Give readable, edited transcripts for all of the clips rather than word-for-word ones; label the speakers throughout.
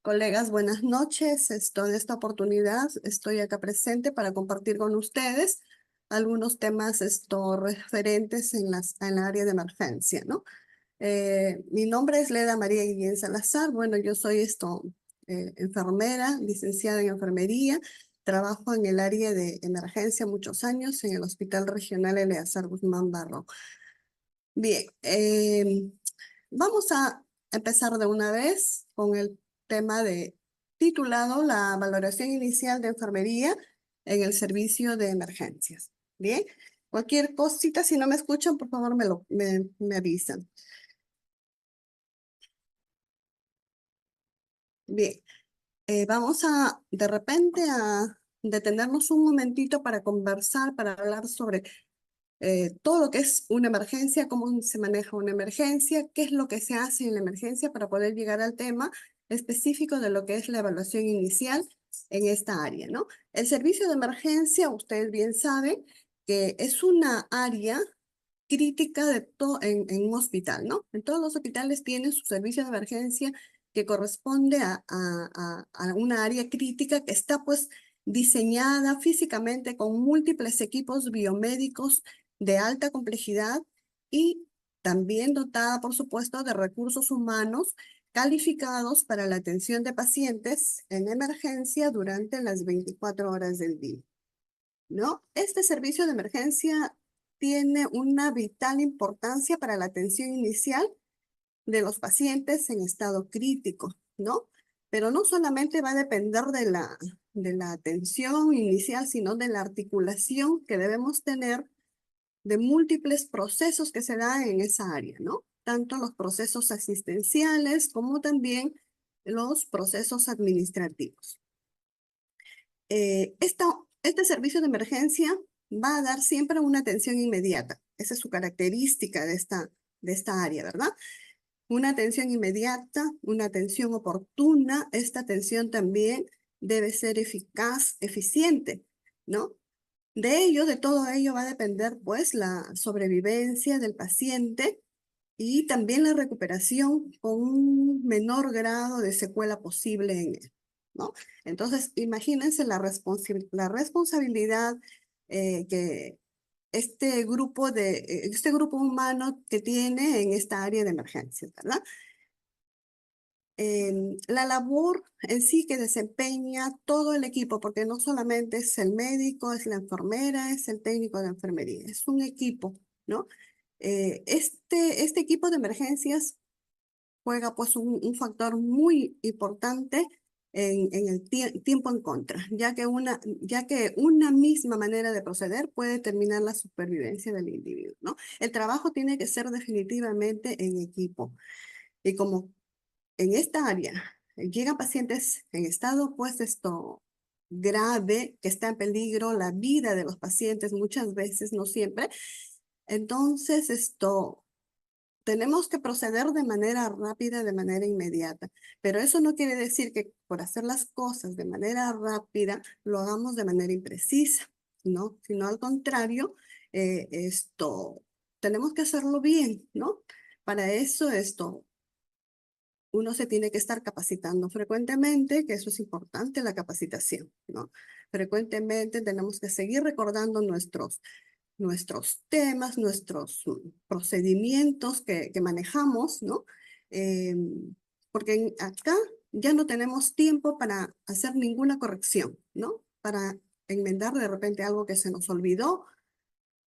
Speaker 1: Colegas, buenas noches. En esta oportunidad estoy acá presente para compartir con ustedes algunos temas referentes en la área de emergencia, ¿no? Mi nombre es Leda María Guillén Salazar. Bueno, yo soy enfermera, licenciada en enfermería. Trabajo en el área de emergencia muchos años en el Hospital Regional Eleazar Guzmán Barro. Bien, vamos a empezar de una vez con el tema titulado La valoración inicial de enfermería en el servicio de emergencias. Bien, cualquier cosita, si no me escuchan, por favor me avisan. Bien, vamos de repente a detenernos un momentito para conversar, para hablar sobre todo lo que es una emergencia, cómo se maneja una emergencia, qué es lo que se hace en la emergencia para poder llegar al tema específico de lo que es la evaluación inicial en esta área, ¿no? El servicio de emergencia, ustedes bien saben que es una área crítica en un hospital, ¿no? En todos los hospitales tienen su servicio de emergencia que corresponde a una área crítica que está pues diseñada físicamente con múltiples equipos biomédicos de alta complejidad y también dotada, por supuesto, de recursos humanos calificados para la atención de pacientes en emergencia durante las 24 horas del día, ¿no? Este servicio de emergencia tiene una vital importancia para la atención inicial de los pacientes en estado crítico, ¿no? Pero no solamente va a depender de la atención inicial, sino de la articulación que debemos tener de múltiples procesos que se dan en esa área, ¿no? Tanto los procesos asistenciales como también los procesos administrativos. Este servicio de emergencia va a dar siempre una atención inmediata. Esa es su característica de esta área, ¿verdad? Una atención inmediata, una atención oportuna. Esta atención también debe ser eficaz, eficiente, ¿no? De todo ello va a depender, pues, la sobrevivencia del paciente y también la recuperación con un menor grado de secuela posible en él, ¿no? Entonces, imagínense la responsabilidad que este grupo humano que tiene en esta área de emergencia, ¿verdad? La labor en sí que desempeña todo el equipo, porque no solamente es el médico, es la enfermera, es el técnico de enfermería, es un equipo, ¿no? Este equipo de emergencias juega pues un factor muy importante en el tiempo en contra, ya que una misma manera de proceder puede determinar la supervivencia del individuo, ¿no? El trabajo tiene que ser definitivamente en equipo. Y como en esta área llegan pacientes en estado pues grave, que está en peligro la vida de los pacientes muchas veces, no siempre, entonces tenemos que proceder de manera rápida, de manera inmediata. Pero eso no quiere decir que por hacer las cosas de manera rápida lo hagamos de manera imprecisa, ¿no? Sino al contrario, tenemos que hacerlo bien, ¿no? Para eso uno se tiene que estar capacitando frecuentemente, que eso es importante, la capacitación, ¿no? Frecuentemente tenemos que seguir recordando nuestros temas, nuestros procedimientos que manejamos, ¿no? Eh, Porque acá ya no tenemos tiempo para hacer ninguna corrección, ¿no? Para enmendar de repente algo que se nos olvidó,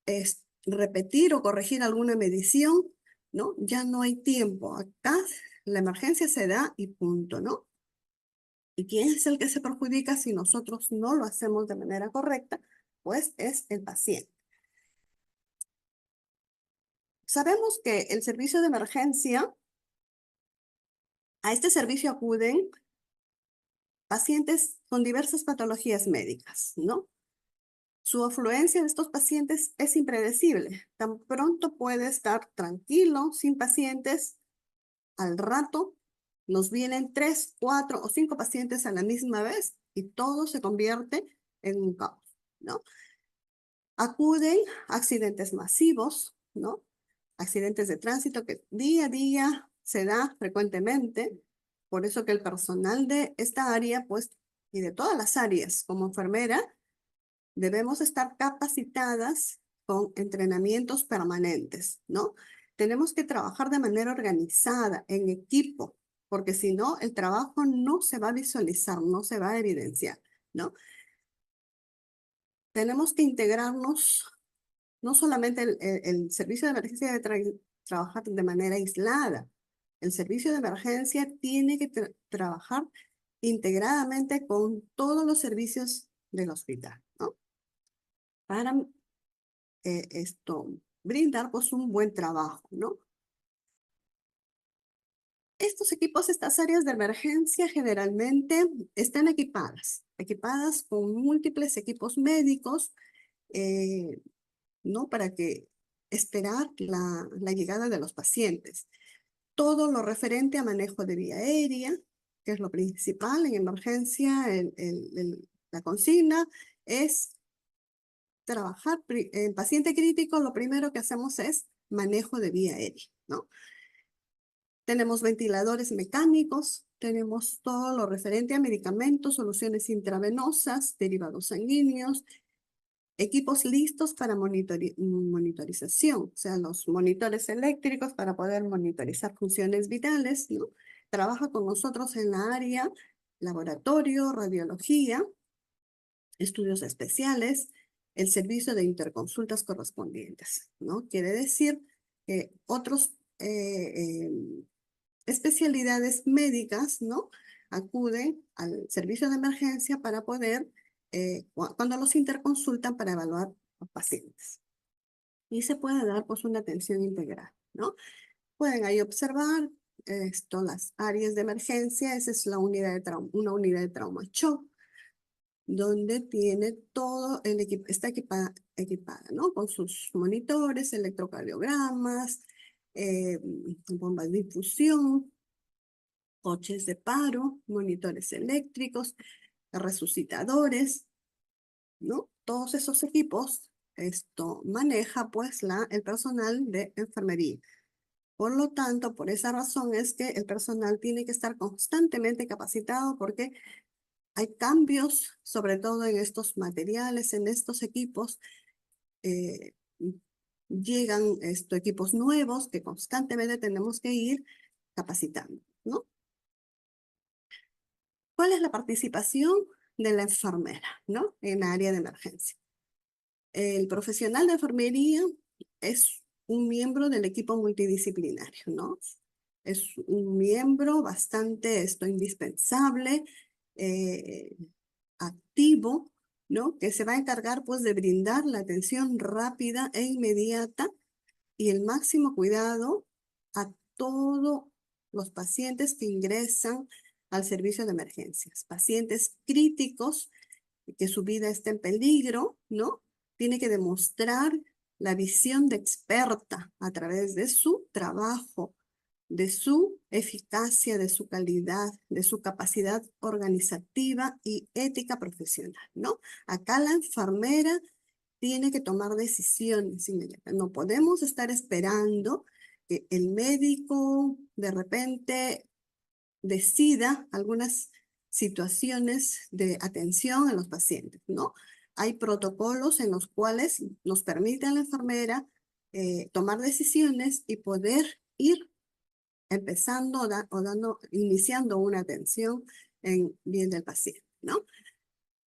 Speaker 1: es repetir o corregir alguna medición, ¿no? Ya no hay tiempo. Acá la emergencia se da y punto, ¿no? ¿Y quién es el que se perjudica si nosotros no lo hacemos de manera correcta? Pues es el paciente. Sabemos que el servicio de emergencia, a este servicio acuden pacientes con diversas patologías médicas, ¿no? Su afluencia de estos pacientes es impredecible. Tan pronto puede estar tranquilo, sin pacientes, al rato nos vienen 3, 4 o 5 pacientes a la misma vez y todo se convierte en un caos, ¿no? Acuden accidentes masivos, ¿no? Accidentes de tránsito que día a día se da frecuentemente, Por eso que el personal de esta área, pues, y de todas las áreas como enfermera, debemos estar capacitadas con entrenamientos permanentes, ¿no? Tenemos que trabajar de manera organizada, en equipo, porque si no, el trabajo no se va a visualizar, no se va a evidenciar, ¿no? Tenemos que integrarnos, no solamente el servicio de emergencia debe trabajar de manera aislada, el servicio de emergencia tiene que trabajar integradamente con todos los servicios del hospital, ¿no? Para brindar pues un buen trabajo, ¿no? Estos equipos, estas áreas de emergencia generalmente están equipadas con múltiples equipos médicos, eh, ¿no? Para que esperar la llegada de los pacientes. Todo lo referente a manejo de vía aérea, que es lo principal en emergencia, la consigna es trabajar en paciente crítico, lo primero que hacemos es manejo de vía aérea, ¿no? Tenemos ventiladores mecánicos, tenemos todo lo referente a medicamentos, soluciones intravenosas, derivados sanguíneos, equipos listos para monitorización, o sea, los monitores eléctricos para poder monitorizar funciones vitales, ¿no? Trabaja con nosotros en la área laboratorio, radiología, estudios especiales, el servicio de interconsultas correspondientes, ¿no? Quiere decir que otros especialidades médicas, ¿no? Acuden al servicio de emergencia para poder, cuando los interconsultan para evaluar a pacientes. Y se puede dar pues una atención integral, ¿no? Pueden ahí observar las áreas de emergencia, esa es la unidad de trauma, una unidad de trauma shock, donde tiene todo el equipo, está equipada, ¿no? Con sus monitores, electrocardiogramas, bombas de infusión, coches de paro, monitores eléctricos, resucitadores, ¿no? Todos esos equipos, esto maneja pues el personal de enfermería. Por lo tanto, por esa razón es que el personal tiene que estar constantemente capacitado porque hay cambios, sobre todo en estos materiales, en estos equipos. eh, Llegan equipos nuevos que constantemente tenemos que ir capacitando, ¿no? ¿Cuál es la participación de la enfermera, ¿no? En la área de emergencia? El profesional de enfermería es un miembro del equipo multidisciplinario, ¿no? Es un miembro bastante indispensable, eh, activo, ¿no? Que se va a encargar pues de brindar la atención rápida e inmediata y el máximo cuidado a todos los pacientes que ingresan al servicio de emergencias. Pacientes críticos, que su vida está en peligro, ¿no? Tiene que demostrar la visión de experta a través de su trabajo, de su eficacia, de su calidad, de su capacidad organizativa y ética profesional, ¿no? Acá la enfermera tiene que tomar decisiones inmediatas. No podemos estar esperando que el médico de repente decida algunas situaciones de atención a los pacientes, ¿no? Hay protocolos en los cuales nos permite a la enfermera tomar decisiones y poder ir empezando iniciando una atención en bien del paciente, ¿no?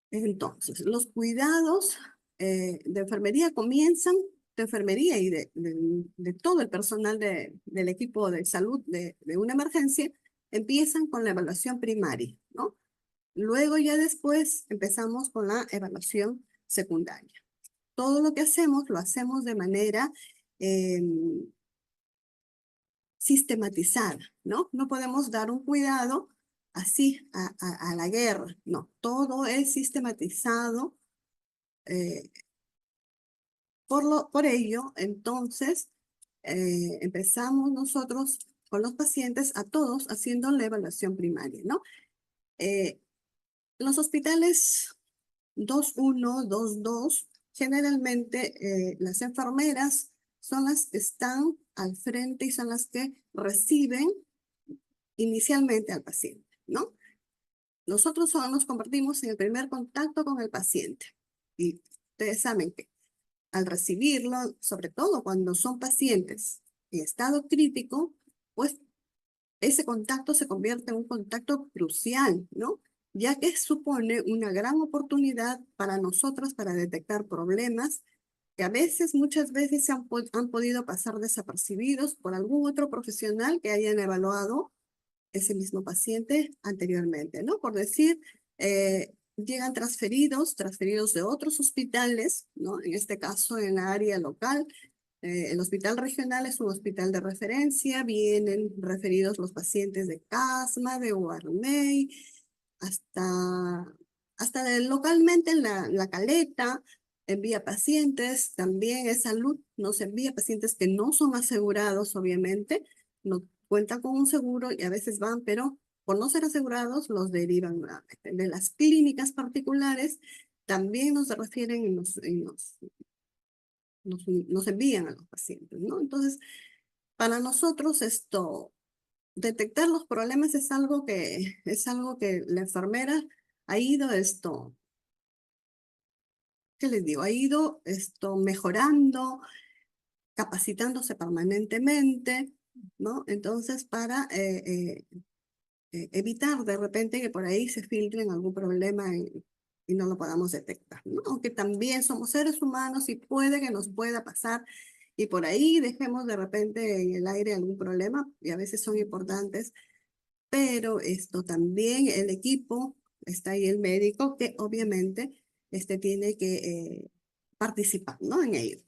Speaker 1: Entonces, los cuidados de enfermería comienzan, de enfermería y de todo el personal del equipo de salud de una emergencia, empiezan con la evaluación primaria, ¿no? Luego ya después empezamos con la evaluación secundaria. Todo lo que hacemos, lo hacemos de manera sistematizada, ¿no? No podemos dar un cuidado así a la guerra, no, todo es sistematizado. eh, por ello, entonces, empezamos nosotros con los pacientes, a todos, haciendo la evaluación primaria, ¿no? Eh, los hospitales 2-1, 2-2, generalmente las enfermeras son las que están al frente y son las que reciben inicialmente al paciente, ¿no? Nosotros solo nos convertimos en el primer contacto con el paciente. Y ustedes saben que al recibirlo, sobre todo cuando son pacientes en estado crítico, pues ese contacto se convierte en un contacto crucial, ¿no? Ya que supone una gran oportunidad para nosotros para detectar problemas que a veces, muchas veces han podido pasar desapercibidos por algún otro profesional que hayan evaluado ese mismo paciente anteriormente, ¿no? Por decir, llegan transferidos de otros hospitales, ¿no? En este caso, en la área local, el hospital regional es un hospital de referencia, vienen referidos los pacientes de Casma, de Guarmey, hasta, localmente en la Caleta, envía pacientes, también es salud, nos envía pacientes que no son asegurados, obviamente, no cuentan con un seguro y a veces van, pero por no ser asegurados los derivan nuevamente. De las clínicas particulares también nos refieren nos envían a los pacientes, ¿no? Entonces, para nosotros esto, detectar los problemas es algo que la enfermera ha ido ¿qué les digo? Ha ido mejorando, capacitándose permanentemente, ¿no? Entonces, para evitar de repente que por ahí se filtren algún problema y no lo podamos detectar, ¿no? Aunque también somos seres humanos y puede que nos pueda pasar y por ahí dejemos de repente en el aire algún problema y a veces son importantes, pero esto también el equipo, está ahí el médico que obviamente tiene que participar, ¿no? En ello.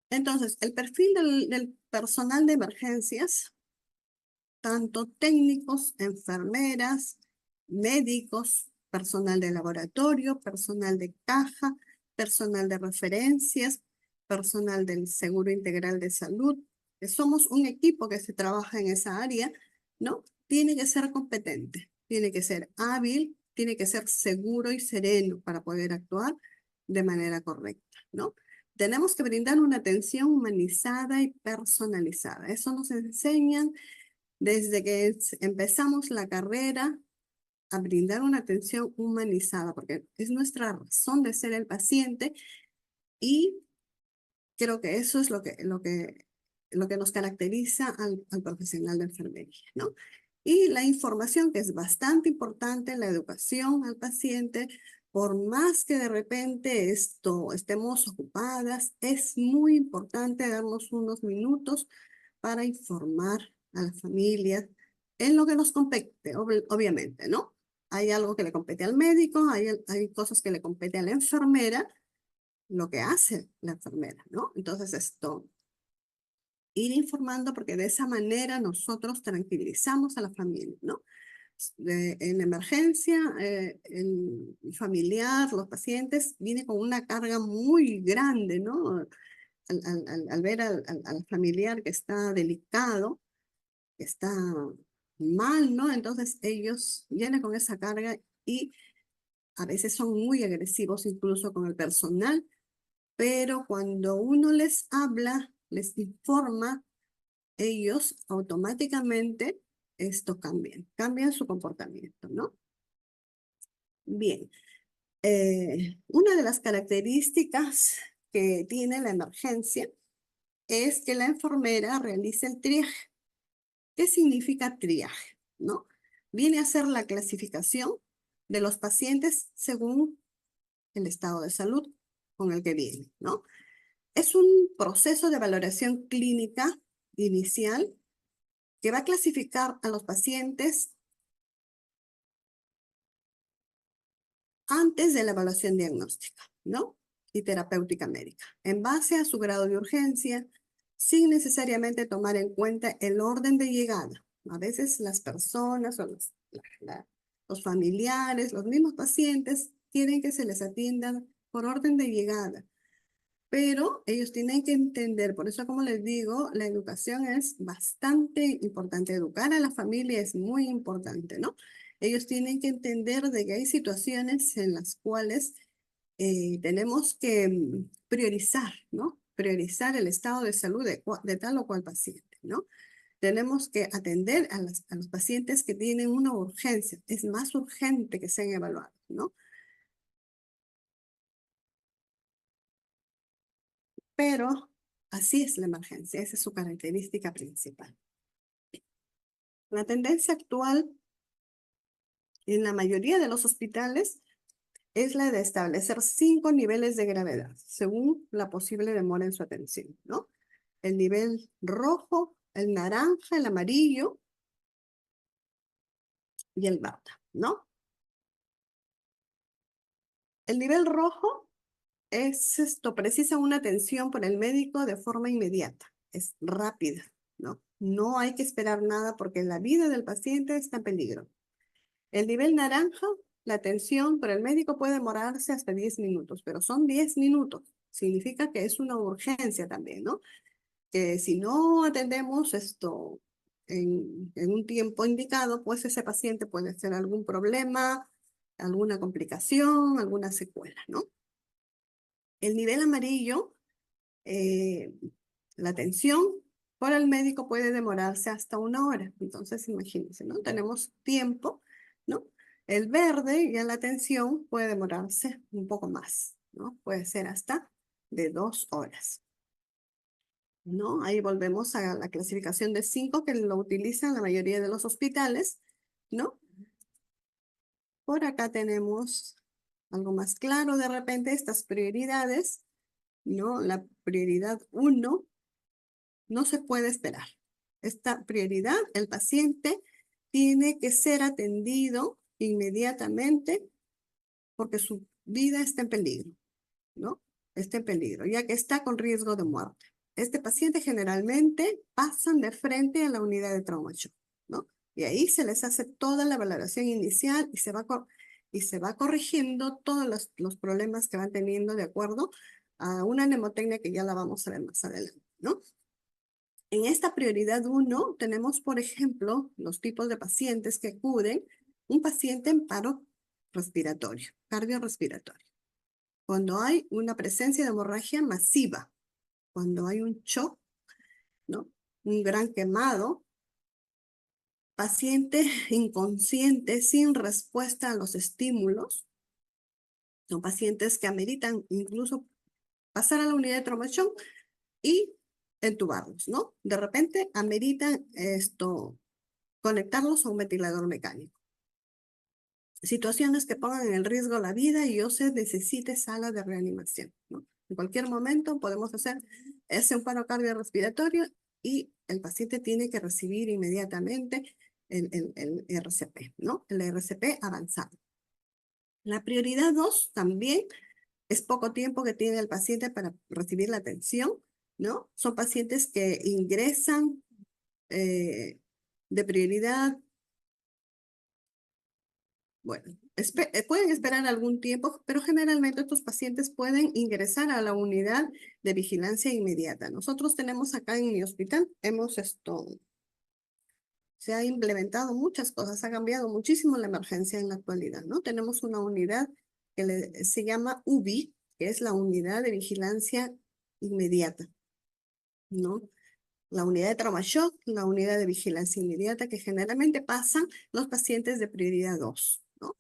Speaker 1: Entonces, el perfil del personal de emergencias, tanto técnicos, enfermeras, médicos, personal de laboratorio, personal de caja, personal de referencias, personal del Seguro Integral de Salud. Somos un equipo que se trabaja en esa área, ¿no? Tiene que ser competente, tiene que ser hábil, tiene que ser seguro y sereno para poder actuar de manera correcta, ¿no? Tenemos que brindar una atención humanizada y personalizada. Eso nos enseñan desde que empezamos la carrera a brindar una atención humanizada, porque es nuestra razón de ser el paciente y creo que eso es lo que nos caracteriza al profesional de enfermería, ¿no? Y la información que es bastante importante, la educación al paciente, por más que de repente estemos ocupadas, es muy importante darnos unos minutos para informar a la familia en lo que nos compete, obviamente, ¿no? Hay algo que le compete al médico, hay cosas que le compete a la enfermera, lo que hace la enfermera, ¿no? Entonces ir informando porque de esa manera nosotros tranquilizamos a la familia, ¿no? En emergencia, el familiar, los pacientes, viene con una carga muy grande, ¿no? Al ver al familiar que está delicado, que está mal, ¿no? Entonces ellos vienen con esa carga y a veces son muy agresivos incluso con el personal, pero cuando uno les habla, les informa, ellos automáticamente cambian su comportamiento, ¿no? Bien, una de las características que tiene la emergencia es que la enfermera realice el triaje. ¿Qué significa triaje? ¿No? Viene a ser la clasificación de los pacientes según el estado de salud con el que vienen, ¿no? Es un proceso de valoración clínica inicial que va a clasificar a los pacientes antes de la evaluación diagnóstica, ¿no? Y terapéutica médica, en base a su grado de urgencia, sin necesariamente tomar en cuenta el orden de llegada. A veces las personas o los familiares, los mismos pacientes, quieren que se les atiendan por orden de llegada, pero ellos tienen que entender, por eso como les digo, la educación es bastante importante, educar a la familia es muy importante, ¿no? Ellos tienen que entender de que hay situaciones en las cuales tenemos que priorizar, ¿no? Priorizar el estado de salud de tal o cual paciente. ¿no? Tenemos que atender a los pacientes que tienen una urgencia. Es más urgente que sean evaluados, ¿no? Pero así es la emergencia, esa es su característica principal. La tendencia actual en la mayoría de los hospitales es la de establecer 5 niveles de gravedad, según la posible demora en su atención, ¿no? El nivel rojo, el naranja, el amarillo y el verde, ¿no? El nivel rojo es precisa una atención por el médico de forma inmediata, es rápida, ¿no? No hay que esperar nada porque la vida del paciente está en peligro. El nivel naranja, la atención por el médico puede demorarse hasta 10 minutos, pero son 10 minutos. Significa que es una urgencia también, ¿no? Que si no atendemos esto en un tiempo indicado, pues ese paciente puede tener algún problema, alguna complicación, alguna secuela, ¿no? El nivel amarillo, eh, la atención por el médico puede demorarse hasta 1 hora. Entonces, imagínense, ¿no? Tenemos tiempo, ¿no? El verde, ya la atención puede demorarse un poco más, ¿no? Puede ser hasta de 2 horas, ¿no? Ahí volvemos a la clasificación de 5 que lo utilizan la mayoría de los hospitales, ¿no? Por acá tenemos algo más claro de repente, estas prioridades, ¿no? La prioridad 1 no se puede esperar. Esta prioridad, el paciente tiene que ser atendido inmediatamente porque su vida está en peligro, ¿no? Está en peligro, ya que está con riesgo de muerte. Este paciente generalmente pasan de frente a la unidad de trauma shock, ¿no? Y ahí se les hace toda la valoración inicial y se va corrigiendo todos los problemas que van teniendo de acuerdo a una mnemotecnia que ya la vamos a ver más adelante, ¿no? En esta prioridad 1 tenemos, por ejemplo, los tipos de pacientes que acuden. Un paciente en paro respiratorio, cardiorrespiratorio. Cuando hay una presencia de hemorragia masiva, cuando hay un shock, ¿no? Un gran quemado, paciente inconsciente sin respuesta a los estímulos, son pacientes que ameritan incluso pasar a la unidad de traumación y entubarlos, ¿no? De repente ameritan conectarlos a un ventilador mecánico. Situaciones que pongan en el riesgo la vida y o se necesite sala de reanimación, ¿no? En cualquier momento podemos hacer ese un paro cardiorrespiratorio y el paciente tiene que recibir inmediatamente el RCP, ¿no? El RCP avanzado. La prioridad 2 también es poco tiempo que tiene el paciente para recibir la atención, ¿no? Son pacientes que ingresan de prioridad. Bueno, pueden esperar algún tiempo, pero generalmente estos pacientes pueden ingresar a la unidad de vigilancia inmediata. Nosotros tenemos acá en mi hospital, se ha implementado muchas cosas, ha cambiado muchísimo la emergencia en la actualidad, ¿no? Tenemos una unidad que se llama UBI, que es la unidad de vigilancia inmediata, ¿no? La unidad de trauma shock, la unidad de vigilancia inmediata, que generalmente pasan los pacientes de prioridad 2, ¿no?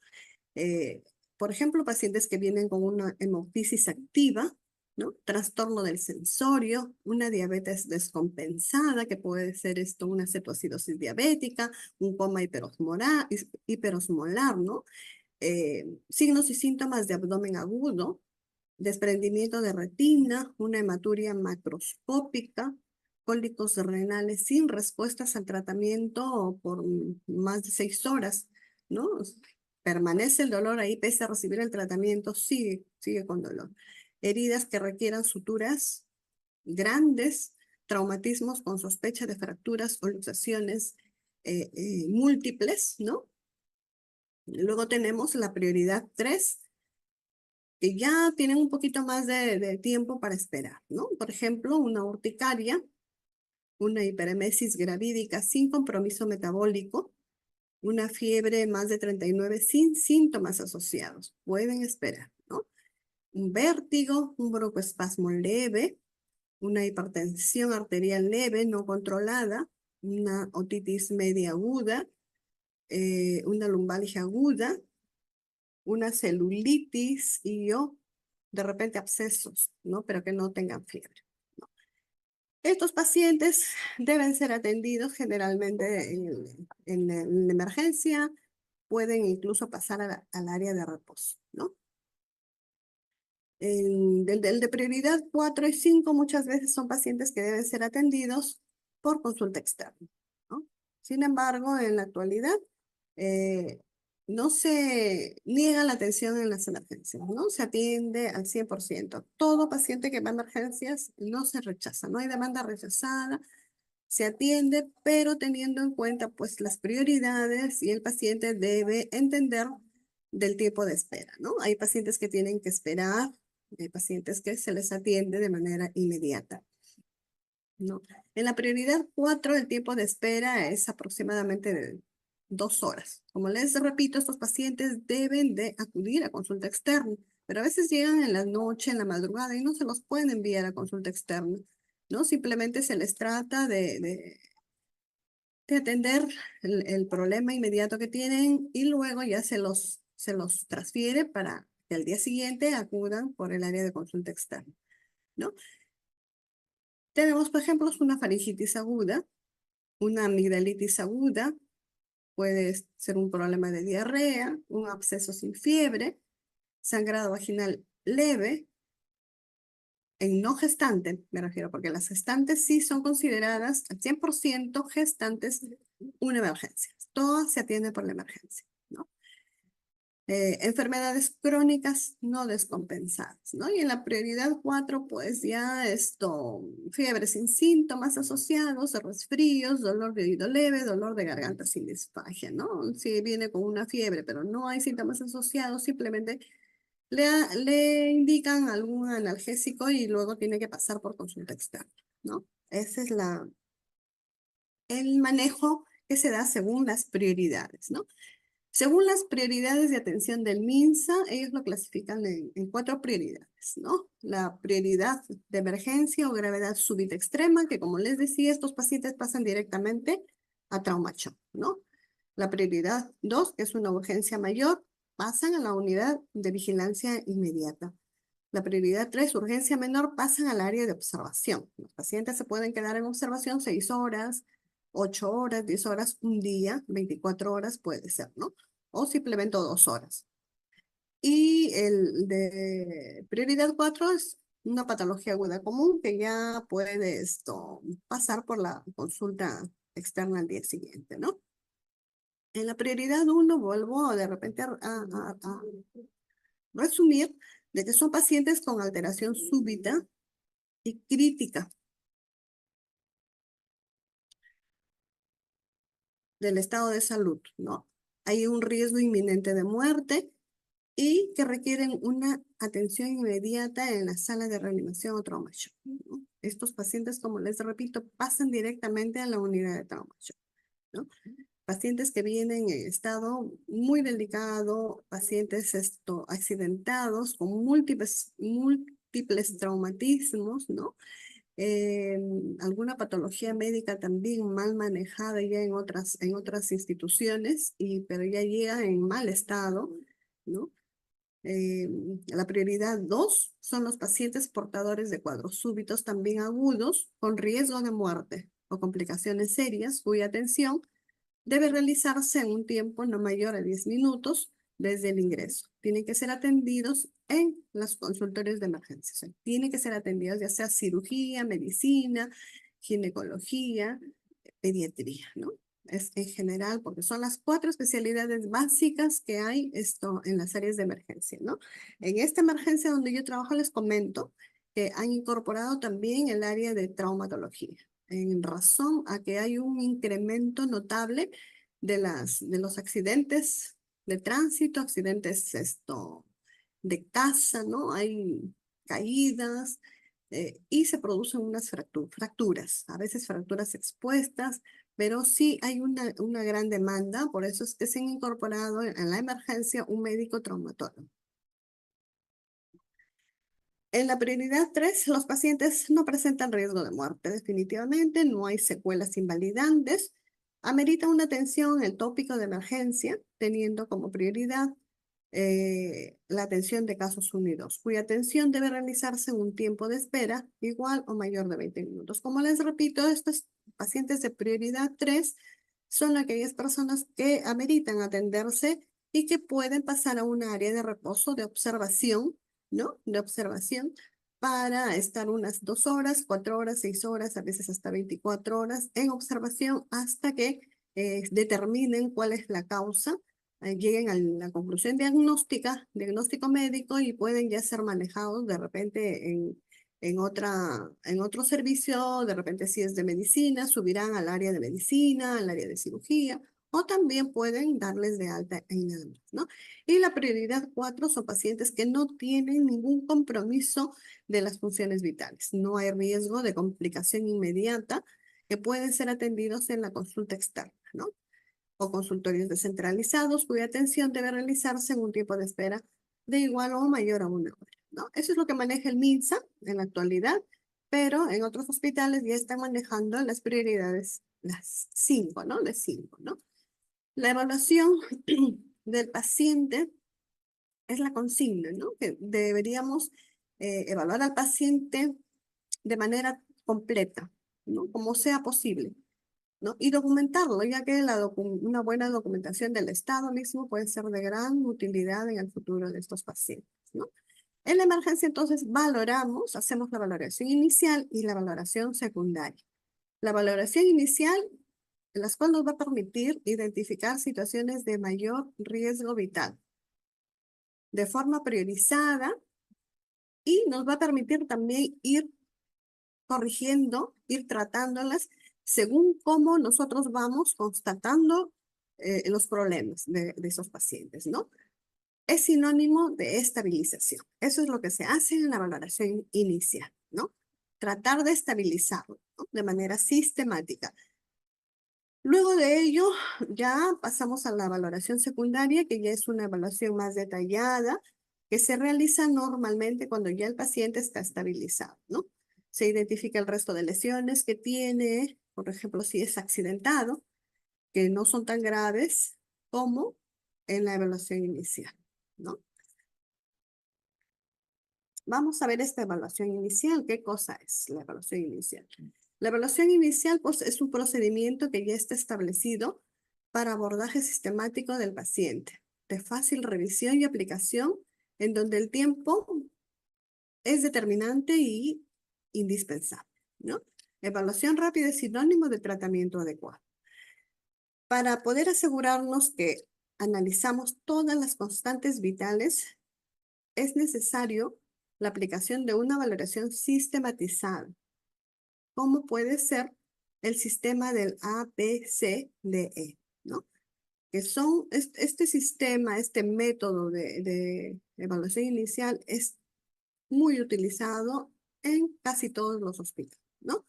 Speaker 1: Eh, por ejemplo, pacientes que vienen con una hemoptisis activa, ¿no? Trastorno del sensorio, una diabetes descompensada, que puede ser una cetoacidosis diabética, un coma hiperosmolar, ¿no? Signos y síntomas de abdomen agudo, desprendimiento de retina, una hematuria macroscópica, cólicos renales sin respuestas al tratamiento por más de 6 horas, ¿no? Permanece el dolor ahí pese a recibir el tratamiento, sigue con dolor. Heridas que requieran suturas grandes, traumatismos con sospecha de fracturas o luxaciones múltiples, ¿no? Luego tenemos la prioridad 3, que ya tienen un poquito más de tiempo para esperar, ¿no? Por ejemplo, una urticaria, una hiperemesis gravídica sin compromiso metabólico, una fiebre más de 39 sin síntomas asociados. Pueden esperar, ¿no? Un vértigo, un broncoespasmo leve, una hipertensión arterial leve no controlada, una otitis media aguda, una lumbalgia aguda, una celulitis o de repente abscesos, ¿no? Pero que no tengan fiebre. Estos pacientes deben ser atendidos generalmente en emergencia, pueden incluso pasar al área de reposo, ¿no? Del de prioridad 4 y 5 muchas veces son pacientes que deben ser atendidos por consulta externa, ¿no? Sin embargo, en la actualidad eh, no se niega la atención en las emergencias, ¿no? Se atiende al 100%. Todo paciente que va a emergencias no se rechaza, no hay demanda rechazada, se atiende, pero teniendo en cuenta pues las prioridades y el paciente debe entender del tiempo de espera, ¿no? Hay pacientes que tienen que esperar, hay pacientes que se les atiende de manera inmediata, ¿no? En la prioridad 4 el tiempo de espera es aproximadamente de 2 horas. Como les repito, estos pacientes deben de acudir a consulta externa, pero a veces llegan en la noche, en la madrugada y no se los pueden enviar a consulta externa, ¿no? Simplemente se les trata de atender el problema inmediato que tienen y luego ya se los transfiere para que al día siguiente acudan por el área de consulta externa, ¿no? Tenemos, por ejemplo, una faringitis aguda, una amigdalitis aguda, puede ser un problema de diarrea, un absceso sin fiebre, sangrado vaginal leve, en no gestante, me refiero, porque las gestantes sí son consideradas al 100% gestantes una emergencia. Todas se atienden por la emergencia, ¿no? Enfermedades crónicas no descompensadas, ¿no? Y en la prioridad 4 pues ya fiebre sin síntomas asociados, resfríos, dolor de oído leve, dolor de garganta sin disfagia, ¿no? Si viene con una fiebre, pero no hay síntomas asociados, simplemente le indican algún analgésico y luego tiene que pasar por consulta externa, ¿no? Ese es el manejo que se da según las prioridades, ¿no? Según las prioridades de atención del MINSA, ellos lo clasifican en 4 prioridades, ¿no? La prioridad de emergencia o gravedad súbita extrema, que como les decía, estos pacientes pasan directamente a trauma shock, ¿no? La prioridad 2, que es una urgencia mayor, pasan a la unidad de vigilancia inmediata. La prioridad 3, urgencia menor, pasan al área de observación. Los pacientes se pueden quedar en observación 6 horas, 8 horas, 10 horas, un día, 24 horas puede ser, ¿no? O simplemente 2 horas. Y el de prioridad 4 es una patología aguda común que ya puede pasar por la consulta externa al día siguiente, ¿no? En la prioridad 1 vuelvo de repente a resumir de que son pacientes con alteración súbita y crítica del estado de salud, ¿no? Hay un riesgo inminente de muerte y que requieren una atención inmediata en la sala de reanimación o trauma shock, ¿no? Estos pacientes, como les repito, pasan directamente a la unidad de trauma shock, ¿no? Pacientes que vienen en estado muy delicado, pacientes accidentados con múltiples traumatismos, ¿no? eh, Alguna patología médica también mal manejada ya en otras instituciones, pero ya llega en mal estado, ¿no? Eh, la prioridad 2 son los pacientes portadores de cuadros súbitos también agudos con riesgo de muerte o complicaciones serias cuya atención debe realizarse en un tiempo no mayor a 10 minutos desde el ingreso. Tienen que ser atendidos en los consultorios de emergencia. O sea, tienen que ser atendidos ya sea cirugía, medicina, ginecología, pediatría, ¿no? Es en general, porque son las 4 especialidades básicas que hay en las áreas de emergencia, ¿no? En esta emergencia donde yo trabajo les comento que han incorporado también el área de traumatología en razón a que hay un incremento notable de los accidentes de tránsito, accidentes de casa, ¿no? Hay caídas y se producen unas fracturas, a veces fracturas expuestas, pero sí hay una gran demanda, por eso es que se han incorporado en la emergencia un médico traumatólogo. En la prioridad 3, los pacientes no presentan riesgo de muerte, definitivamente, no hay secuelas invalidantes. Amerita una atención el tópico de emergencia, teniendo como prioridad la atención de casos unidos, cuya atención debe realizarse en un tiempo de espera igual o mayor de 20 minutos. Como les repito, estos pacientes de prioridad 3 son aquellas personas que ameritan atenderse y que pueden pasar a un área de reposo de observación, ¿no? De observación para estar unas 2 horas, 4 horas, 6 horas, a veces hasta 24 horas en observación hasta que determinen cuál es la causa, lleguen a la conclusión diagnóstica, diagnóstico médico y pueden ya ser manejados de repente en otro servicio, de repente si es de medicina, subirán al área de medicina, al área de cirugía, o también pueden darles de alta en ambos, ¿no? Y la prioridad 4 son pacientes que no tienen ningún compromiso de las funciones vitales. No hay riesgo de complicación inmediata que pueden ser atendidos en la consulta externa, ¿no? O consultorios descentralizados cuya atención debe realizarse en un tiempo de espera de igual o mayor a 1 hora, ¿no? Eso es lo que maneja el MINSA en la actualidad, pero en otros hospitales ya están manejando las prioridades, las 5, ¿no? De 5, ¿no? La evaluación del paciente es la consigna, ¿no? Que deberíamos evaluar al paciente de manera completa, ¿no? Como sea posible, ¿no? Y documentarlo, ya que una buena documentación del estado mismo puede ser de gran utilidad en el futuro de estos pacientes, ¿no? En la emergencia, entonces, hacemos la valoración inicial y la valoración secundaria. La valoración inicial, las cuales nos va a permitir identificar situaciones de mayor riesgo vital de forma priorizada y nos va a permitir también ir corrigiendo, ir tratándolas según cómo nosotros vamos constatando los problemas de esos pacientes, ¿no? Es sinónimo de estabilización. Eso es lo que se hace en la valoración inicial, ¿no? Tratar de estabilizarlo, ¿no? De manera sistemática. Luego de ello, ya pasamos a la valoración secundaria, que ya es una evaluación más detallada, que se realiza normalmente cuando ya el paciente está estabilizado, ¿no? Se identifica el resto de lesiones que tiene, por ejemplo, si es accidentado, que no son tan graves como en la evaluación inicial, ¿no? Vamos a ver esta evaluación inicial. ¿Qué cosa es la evaluación inicial? La evaluación inicial, pues, es un procedimiento que ya está establecido para abordaje sistemático del paciente, de fácil revisión y aplicación, en donde el tiempo es determinante y indispensable, ¿no? Evaluación rápida es sinónimo de tratamiento adecuado. Para poder asegurarnos que analizamos todas las constantes vitales, es necesario la aplicación de una valoración sistematizada, como puede ser el sistema del ABCDE, ¿no? Que son, este sistema, este método de evaluación inicial es muy utilizado en casi todos los hospitales, ¿no?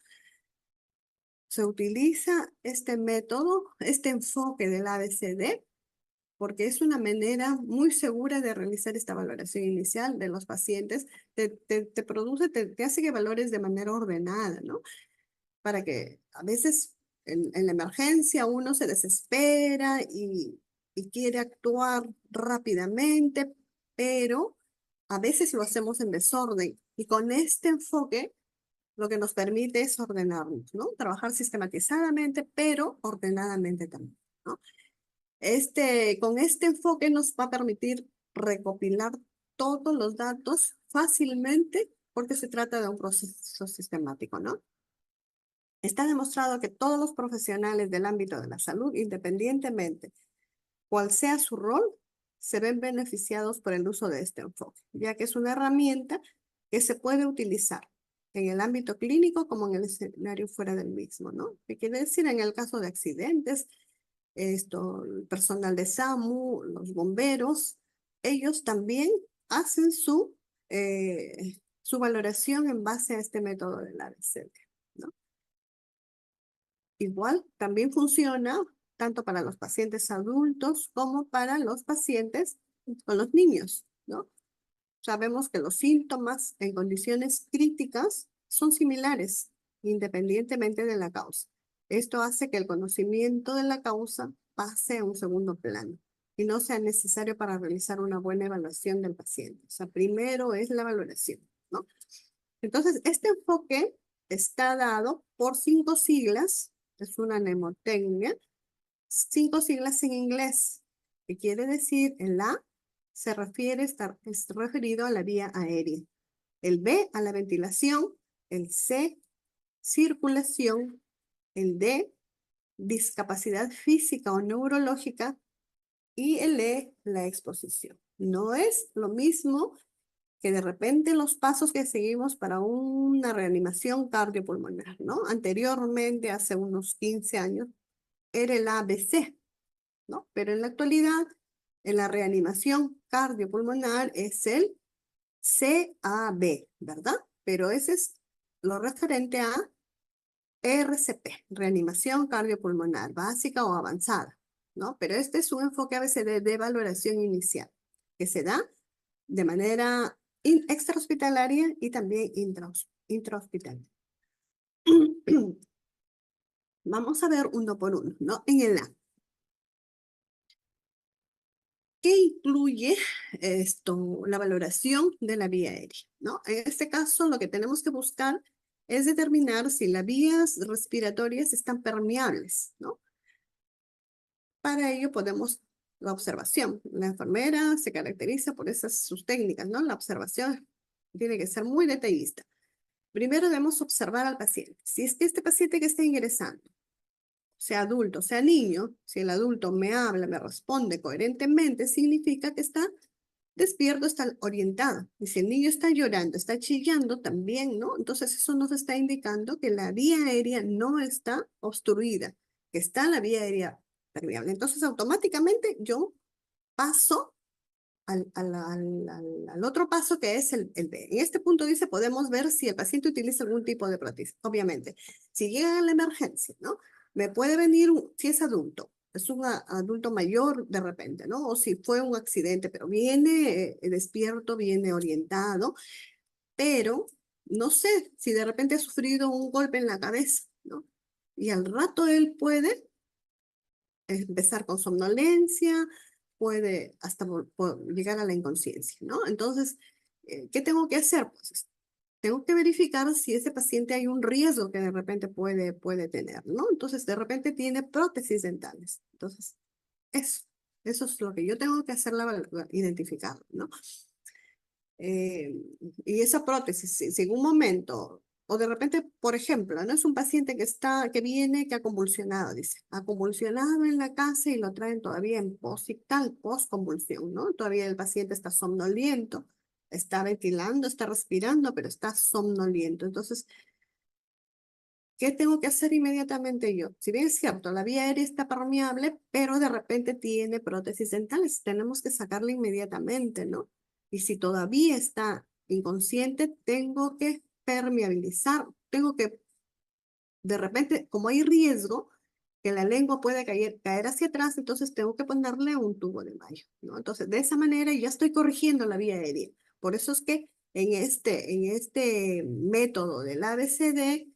Speaker 1: Se utiliza este método, este enfoque del ABCD, porque es una manera muy segura de realizar esta valoración inicial de los pacientes. Te produce, te hace que valores de manera ordenada, ¿no? Para que a veces en la emergencia uno se desespera y quiere actuar rápidamente, pero a veces lo hacemos en desorden. Y con este enfoque lo que nos permite es ordenarnos, ¿no? Trabajar sistematizadamente, pero ordenadamente también, ¿no? Con este enfoque nos va a permitir recopilar todos los datos fácilmente porque se trata de un proceso sistemático, ¿no? Está demostrado que todos los profesionales del ámbito de la salud, independientemente cuál sea su rol, se ven beneficiados por el uso de este enfoque, ya que es una herramienta que se puede utilizar en el ámbito clínico como en el escenario fuera del mismo, ¿no? ¿Qué quiere decir? En el caso de accidentes, el personal de SAMU, los bomberos, ellos también hacen su valoración en base a este método del ABCD, ¿no? Igual, también funciona tanto para los pacientes adultos como para los pacientes con los niños, ¿no? sabemos que los síntomas en condiciones críticas son similares, independientemente de la causa. Esto hace que el conocimiento de la causa pase a un segundo plano y no sea necesario para realizar una buena evaluación del paciente. O sea, primero es la valoración, ¿no? Entonces, este enfoque está dado por 5 siglas, es una mnemotecnia, 5 siglas en inglés, que quiere decir el A se refiere, es referido a la vía aérea, el B a la ventilación, el C, circulación, el D, discapacidad física o neurológica, y el E, la exposición. No es lo mismo que de repente los pasos que seguimos para una reanimación cardiopulmonar, ¿no? Anteriormente, hace unos 15 años, era el ABC, ¿no? Pero en la actualidad, en la reanimación cardiopulmonar es el CAB, ¿verdad? Pero ese es lo referente a RCP, reanimación cardiopulmonar, básica o avanzada, ¿no? Pero este es un enfoque ABCD de valoración inicial, que se da de manera extrahospitalaria y también intrahospitalaria. Vamos a ver uno por uno, ¿no? En el A. ¿Qué incluye esto, la valoración de la vía aérea, ¿no? En este caso, lo que tenemos que buscar es determinar si las vías respiratorias están permeables, ¿no? Para ello podemos la observación. La enfermera se caracteriza por esas sus técnicas, ¿no? La observación tiene que ser muy detallista. Primero debemos observar al paciente. Si es que este paciente que está ingresando, sea adulto, sea niño, si el adulto me habla, me responde coherentemente, significa que está despierto, está orientado. Y si el niño está llorando, está chillando también, ¿no? Entonces eso nos está indicando que la vía aérea no está obstruida, que está la vía aérea permeable. Entonces automáticamente yo paso al otro paso que es el B. En este punto dice, podemos ver si el paciente utiliza algún tipo de prótesis. Obviamente, si llega a la emergencia, ¿no? Me puede venir, si es adulto, es un adulto mayor de repente, ¿no? O si fue un accidente, pero viene despierto, viene orientado, pero no sé si de repente ha sufrido un golpe en la cabeza, ¿no? Y al rato él puede empezar con somnolencia, puede hasta llegar a la inconsciencia, ¿no? Entonces, ¿qué tengo que hacer? Pues tengo que verificar si ese paciente hay un riesgo que de repente puede tener, ¿no? Entonces, de repente tiene prótesis dentales. Entonces, eso, eso es lo que yo tengo que hacer, identificar, ¿no? Eh, y esa prótesis, si en un momento, o de repente, por ejemplo, no es un paciente que viene, que ha convulsionado, dice, ha convulsionado en la casa y lo traen todavía en posictal, post-convulsión, ¿no? Todavía el paciente está somnoliento, está ventilando, está respirando, pero está somnoliento. Entonces, ¿qué tengo que hacer inmediatamente yo? Si bien es cierto, la vía aérea está permeable, pero de repente tiene prótesis dentales, tenemos que sacarla inmediatamente, ¿no? Y si todavía está inconsciente, tengo que permeabilizar, tengo que, de repente, como hay riesgo que la lengua puede caer hacia atrás, entonces tengo que ponerle un tubo de mayo, ¿no? Entonces, de esa manera ya estoy corrigiendo la vía aérea. Por eso es que en este método del ABCD,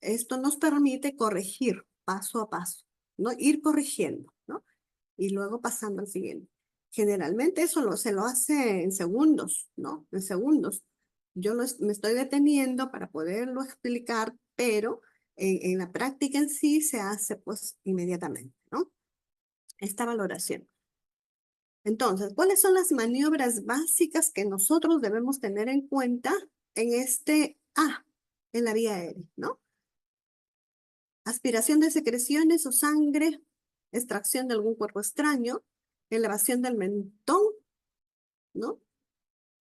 Speaker 1: esto nos permite corregir paso a paso, ¿no? Ir corrigiendo, ¿no? Y luego pasando al siguiente. Generalmente eso se lo hace en segundos, ¿no? En segundos. Yo me estoy deteniendo para poderlo explicar, pero en la práctica en sí se hace pues inmediatamente, ¿no? Esta valoración. Entonces, ¿cuáles son las maniobras básicas que nosotros debemos tener en cuenta en en la vía aérea, ¿no? Aspiración de secreciones o sangre, extracción de algún cuerpo extraño, elevación del mentón, ¿no?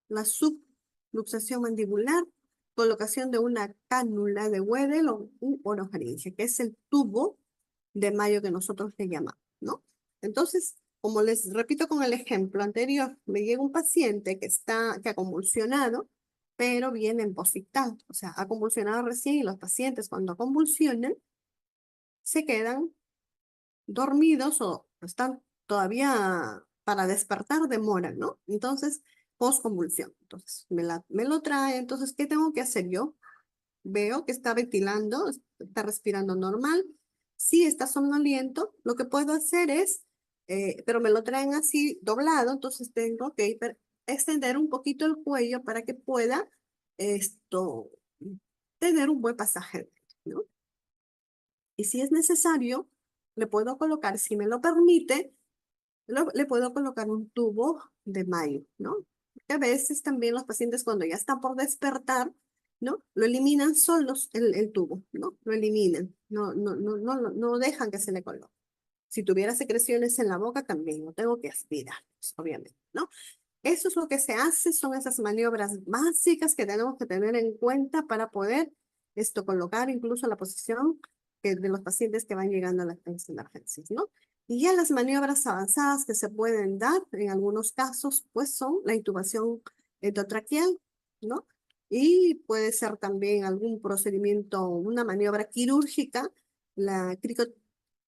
Speaker 1: La subluxación mandibular, colocación de una cánula de Weddell o un orofaringe, que es el tubo de mayo que nosotros le llamamos, ¿no? Entonces, como les repito con el ejemplo anterior, me llega un paciente que ha convulsionado, pero viene en posictal, o sea, ha convulsionado recién y los pacientes cuando convulsionan se quedan dormidos o están todavía para despertar demoran, ¿no? Entonces, postconvulsión. Entonces, me lo trae. Entonces, ¿qué tengo que hacer yo? Veo que está ventilando, está respirando normal. Si está somnoliento, lo que puedo hacer es, pero me lo traen así doblado, entonces tengo que extender un poquito el cuello para que pueda esto, tener un buen pasaje, ¿no? Y si es necesario, le puedo colocar, si me lo permite, le puedo colocar un tubo de mayo, ¿no? Porque a veces también los pacientes cuando ya están por despertar, ¿no? Lo eliminan solos el tubo, ¿no? Lo eliminan, no dejan que se le coloque. Si tuviera secreciones en la boca también, lo tengo que aspirar, pues, obviamente, ¿no? Eso es lo que se hace, son esas maniobras básicas que tenemos que tener en cuenta para poder colocar incluso la posición de los pacientes que van llegando a las emergencias, ¿no? Y ya las maniobras avanzadas que se pueden dar en algunos casos, pues son la intubación endotraqueal, ¿no? Y puede ser también algún procedimiento, una maniobra quirúrgica, la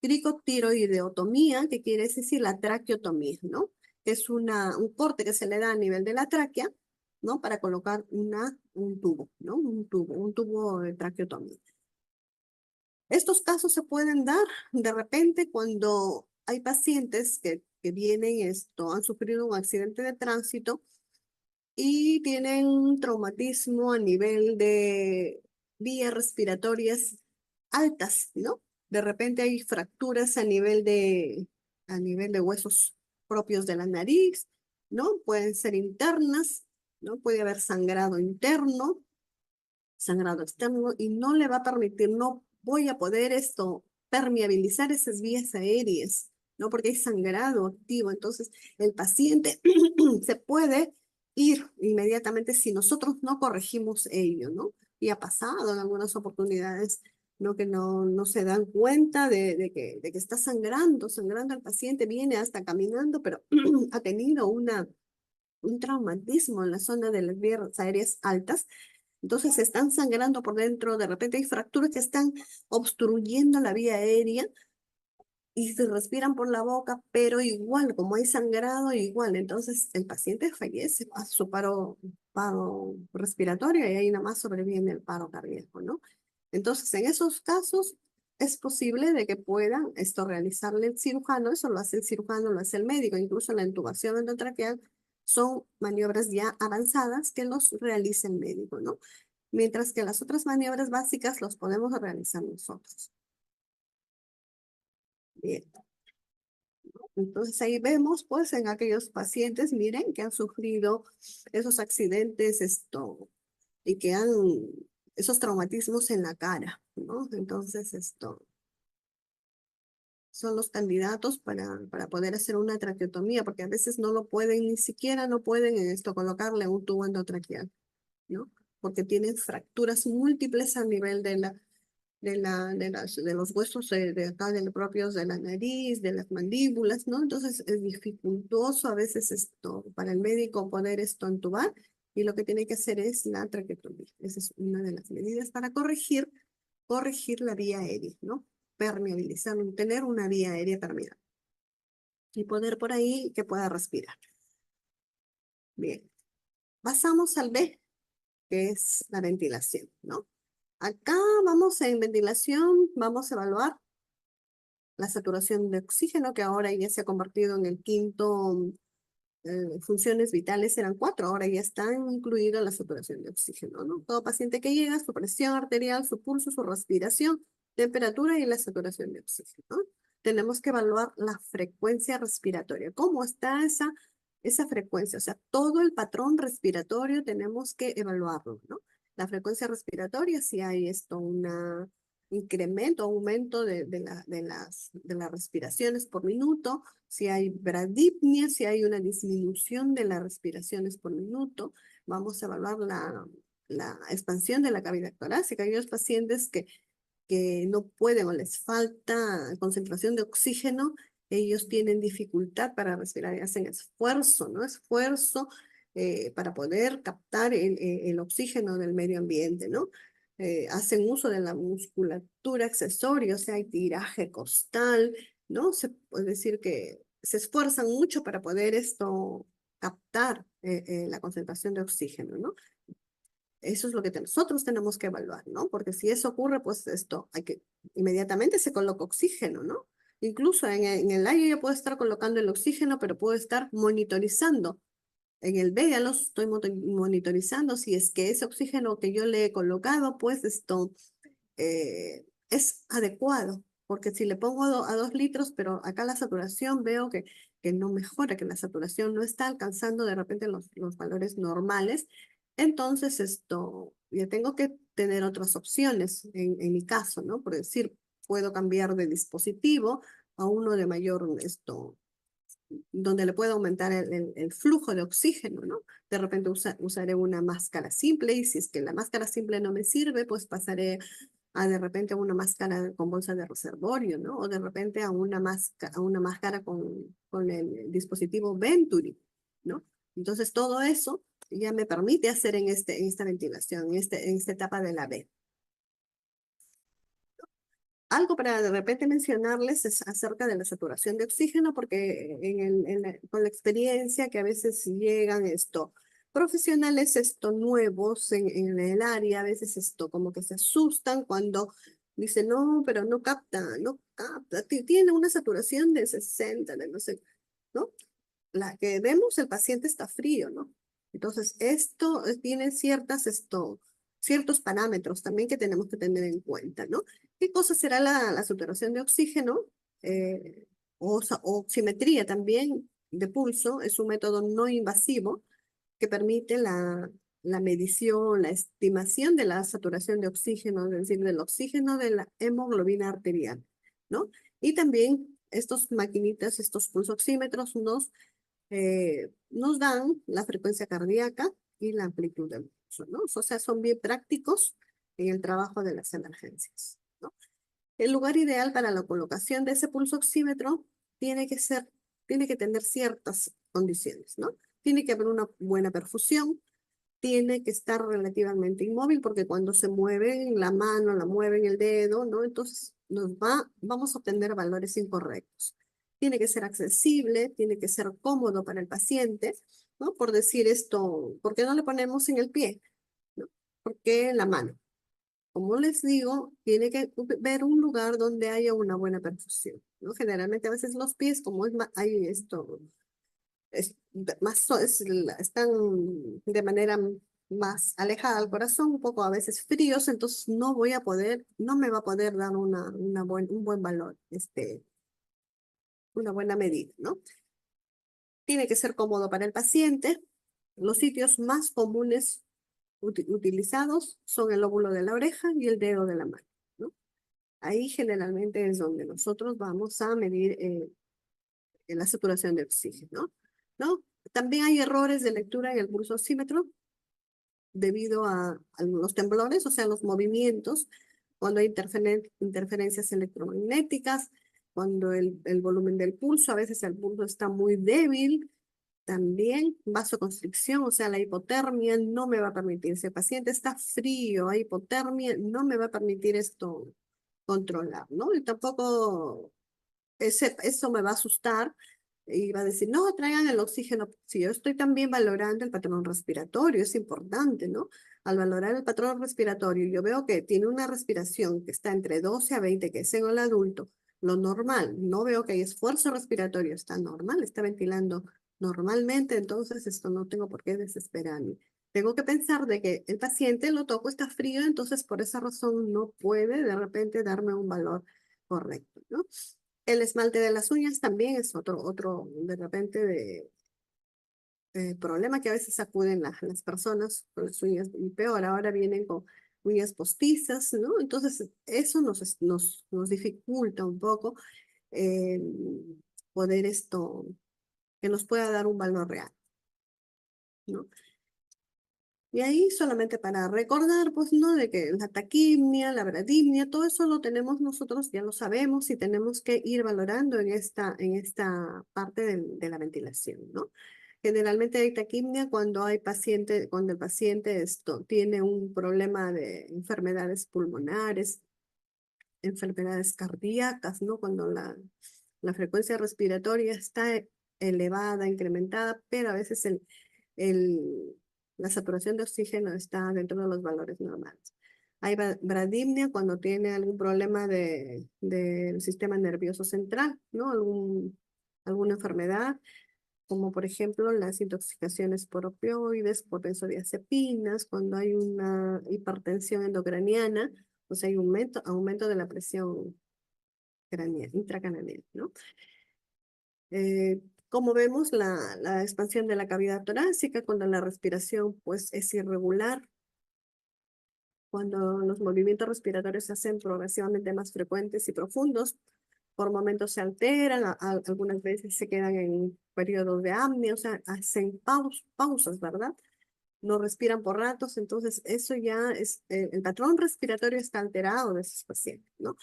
Speaker 1: cricotiroideotomía, que quiere decir la traqueotomía, ¿no? Es un corte que se le da a nivel de la tráquea, ¿no? Para colocar un tubo, ¿no? Un tubo de traqueotomía. Estos casos se pueden dar de repente cuando hay pacientes que vienen han sufrido un accidente de tránsito y tienen un traumatismo a nivel de vías respiratorias altas, ¿no? De repente hay fracturas a nivel de huesos propios de la nariz, ¿no? Pueden ser internas, ¿no? Puede haber sangrado interno, sangrado externo, y no le va a permitir, no voy a poder permeabilizar esas vías aéreas, ¿no? Porque hay sangrado activo. Entonces, el paciente se puede ir inmediatamente si nosotros no corregimos ello, ¿no? Y ha pasado en algunas oportunidades, ¿no? Que no se dan cuenta de que está sangrando el paciente, viene hasta caminando, pero ha tenido un traumatismo en la zona de las vías aéreas altas. Entonces se están sangrando por dentro, de repente hay fracturas que están obstruyendo la vía aérea y se respiran por la boca, pero igual, como hay sangrado, igual, entonces el paciente fallece, pasa su paro respiratorio y ahí nada más sobreviene el paro cardíaco, ¿no? Entonces, en esos casos es posible de que puedan realizarle el cirujano, eso lo hace el cirujano, lo hace el médico, incluso la intubación endotraqueal son maniobras ya avanzadas que los realiza el médico, ¿no? Mientras que las otras maniobras básicas los podemos realizar nosotros. Bien. Entonces ahí vemos, pues, en aquellos pacientes, miren, que han sufrido esos accidentes, y que han, esos traumatismos en la cara, ¿no? Entonces, son los candidatos para poder hacer una traqueotomía, porque a veces no lo pueden, ni siquiera no pueden colocarle un tubo endotraqueal, ¿no? Porque tienen fracturas múltiples a nivel de los huesos de acá, de los propios de la nariz, de las mandíbulas, ¿no? Entonces es dificultoso a veces para el médico poder entubar, y lo que tiene que hacer es la traqueotomía. Esa es una de las medidas para corregir la vía aérea, ¿no? Permeabilizar, tener una vía aérea permeable y poder por ahí que pueda respirar. Bien, pasamos al B, que es la ventilación, ¿no? Acá vamos en ventilación, vamos a evaluar la saturación de oxígeno, que ahora ya se ha convertido en el quinto, funciones vitales eran cuatro, ahora ya está incluida la saturación de oxígeno, ¿no? Todo paciente que llega, su presión arterial, su pulso, su respiración, temperatura y la saturación de oxígeno, ¿no? Tenemos que evaluar la frecuencia respiratoria. ¿Cómo está esa frecuencia? O sea, todo el patrón respiratorio tenemos que evaluarlo, ¿no? La frecuencia respiratoria, si hay una incremento, aumento de las respiraciones por minuto, si hay bradipnia, si hay una disminución de las respiraciones por minuto. Vamos a evaluar la expansión de la cavidad torácica. Hay los pacientes que no pueden o les falta concentración de oxígeno, ellos tienen dificultad para respirar y hacen esfuerzo, ¿no? Esfuerzo para poder captar el oxígeno del medio ambiente, ¿no? Hacen uso de la musculatura accesoria, o sea, hay tiraje costal, ¿no? Se puede decir que se esfuerzan mucho para poder captar la concentración de oxígeno, ¿no? Eso es lo que nosotros tenemos que evaluar, ¿no? Porque si eso ocurre, pues esto, hay que, inmediatamente se coloca oxígeno, ¿no? Incluso en el aire yo puedo estar colocando el oxígeno, pero puedo estar monitorizando. En el B ya lo estoy monitorizando si es que ese oxígeno que yo le he colocado, pues esto es adecuado. Porque si le pongo a 2 litros, pero acá la saturación veo que no mejora, que la saturación no está alcanzando de repente los valores normales, entonces esto, ya tengo que tener otras opciones en mi caso, ¿no? Por decir, puedo cambiar de dispositivo a uno de mayor, esto, donde le puedo aumentar el flujo de oxígeno, ¿no? De repente usaré una máscara simple y si es que la máscara simple no me sirve, pues pasaré a de repente a una máscara con bolsa de reservorio, ¿no? O de repente a una máscara con el dispositivo Venturi, ¿no? Entonces todo eso ya me permite hacer en esta ventilación, en esta etapa de la B. Algo para de repente mencionarles es acerca de la saturación de oxígeno, porque con la experiencia que a veces llegan profesionales nuevos en el área, a veces como que se asustan cuando dicen, no, pero no capta, tiene una saturación de 60, de no sé, ¿no? La que vemos, el paciente está frío, ¿no? Entonces, esto tiene ciertos parámetros también que tenemos que tener en cuenta, ¿no? ¿Qué cosa será la saturación de oxígeno? Oximetría también de pulso, es un método no invasivo que permite la medición, la estimación de la saturación de oxígeno, es decir, del oxígeno de la hemoglobina arterial, ¿no? Y también estos maquinitas, estos pulsoxímetros nos dan la frecuencia cardíaca y la amplitud del pulso, ¿no? O sea, son bien prácticos en el trabajo de las emergencias, ¿no? El lugar ideal para la colocación de ese pulso oxímetro tiene que ser, tiene que tener ciertas condiciones, ¿no? Tiene que haber una buena perfusión, tiene que estar relativamente inmóvil porque cuando se mueve la mano, la mueve en el dedo, ¿no? Entonces vamos a obtener valores incorrectos. Tiene que ser accesible, tiene que ser cómodo para el paciente, ¿no? Por decir esto, ¿por qué no le ponemos en el pie? ¿No? ¿Por qué en la mano? Como les digo, tiene que ver un lugar donde haya una buena perfusión, ¿no? Generalmente a veces los pies, como hay están de manera más alejada al corazón, un poco a veces fríos, entonces no me va a poder dar un buen valor, una buena medida, ¿no? Tiene que ser cómodo para el paciente. Los sitios más comunes utilizados son el lóbulo de la oreja y el dedo de la mano, ¿no? Ahí generalmente es donde nosotros vamos a medir la saturación de oxígeno, ¿no? También hay errores de lectura en el pulsosímetro debido a los temblores, o sea, los movimientos, cuando hay interferencias electromagnéticas, cuando el volumen del pulso, a veces el pulso está muy débil, también vasoconstricción, o sea, la hipotermia no me va a permitir. Si el paciente está frío, hay hipotermia, no me va a permitir esto controlar, ¿no? Y tampoco eso me va a asustar y va a decir, no, traigan el oxígeno. Si yo estoy también valorando el patrón respiratorio, es importante, ¿no? Al valorar el patrón respiratorio, yo veo que tiene una respiración que está entre 12 a 20, que es en el adulto, lo normal, no veo que hay esfuerzo respiratorio, está normal, está ventilando normalmente, entonces esto no tengo por qué desesperarme. Tengo que pensar de que el paciente lo toco, está frío, entonces por esa razón no puede de repente darme un valor correcto, ¿no? El esmalte de las uñas también es otro de repente de problema que a veces acuden las personas con las uñas y peor, ahora vienen con uñas postizas, ¿no? Entonces eso nos dificulta un poco eh, poder que nos pueda dar un valor real, ¿no? Y ahí solamente para recordar, pues, ¿no? De que la taquimia, la bradimia, todo eso lo tenemos nosotros, ya lo sabemos y tenemos que ir valorando en esta parte de la ventilación, ¿no? Generalmente hay taquimia cuando el paciente tiene un problema de enfermedades pulmonares, enfermedades cardíacas, ¿no? Cuando la frecuencia respiratoria está elevada, incrementada, pero a veces el, la saturación de oxígeno está dentro de los valores normales. Hay bradimnia cuando tiene algún problema del sistema nervioso central, ¿no? Alguna enfermedad, como por ejemplo las intoxicaciones por opioides, por benzodiazepinas, cuando hay una hipertensión endocraniana, pues hay aumento de la presión intracraniana, ¿no? Como vemos, la expansión de la cavidad torácica, cuando la respiración pues, es irregular, cuando los movimientos respiratorios se hacen progresivamente más frecuentes y profundos, por momentos se alteran, algunas veces se quedan en periodos de apnea, o sea, hacen pausas, ¿verdad? No respiran por ratos, entonces eso ya es, el patrón respiratorio está alterado de esos pacientes, ¿no?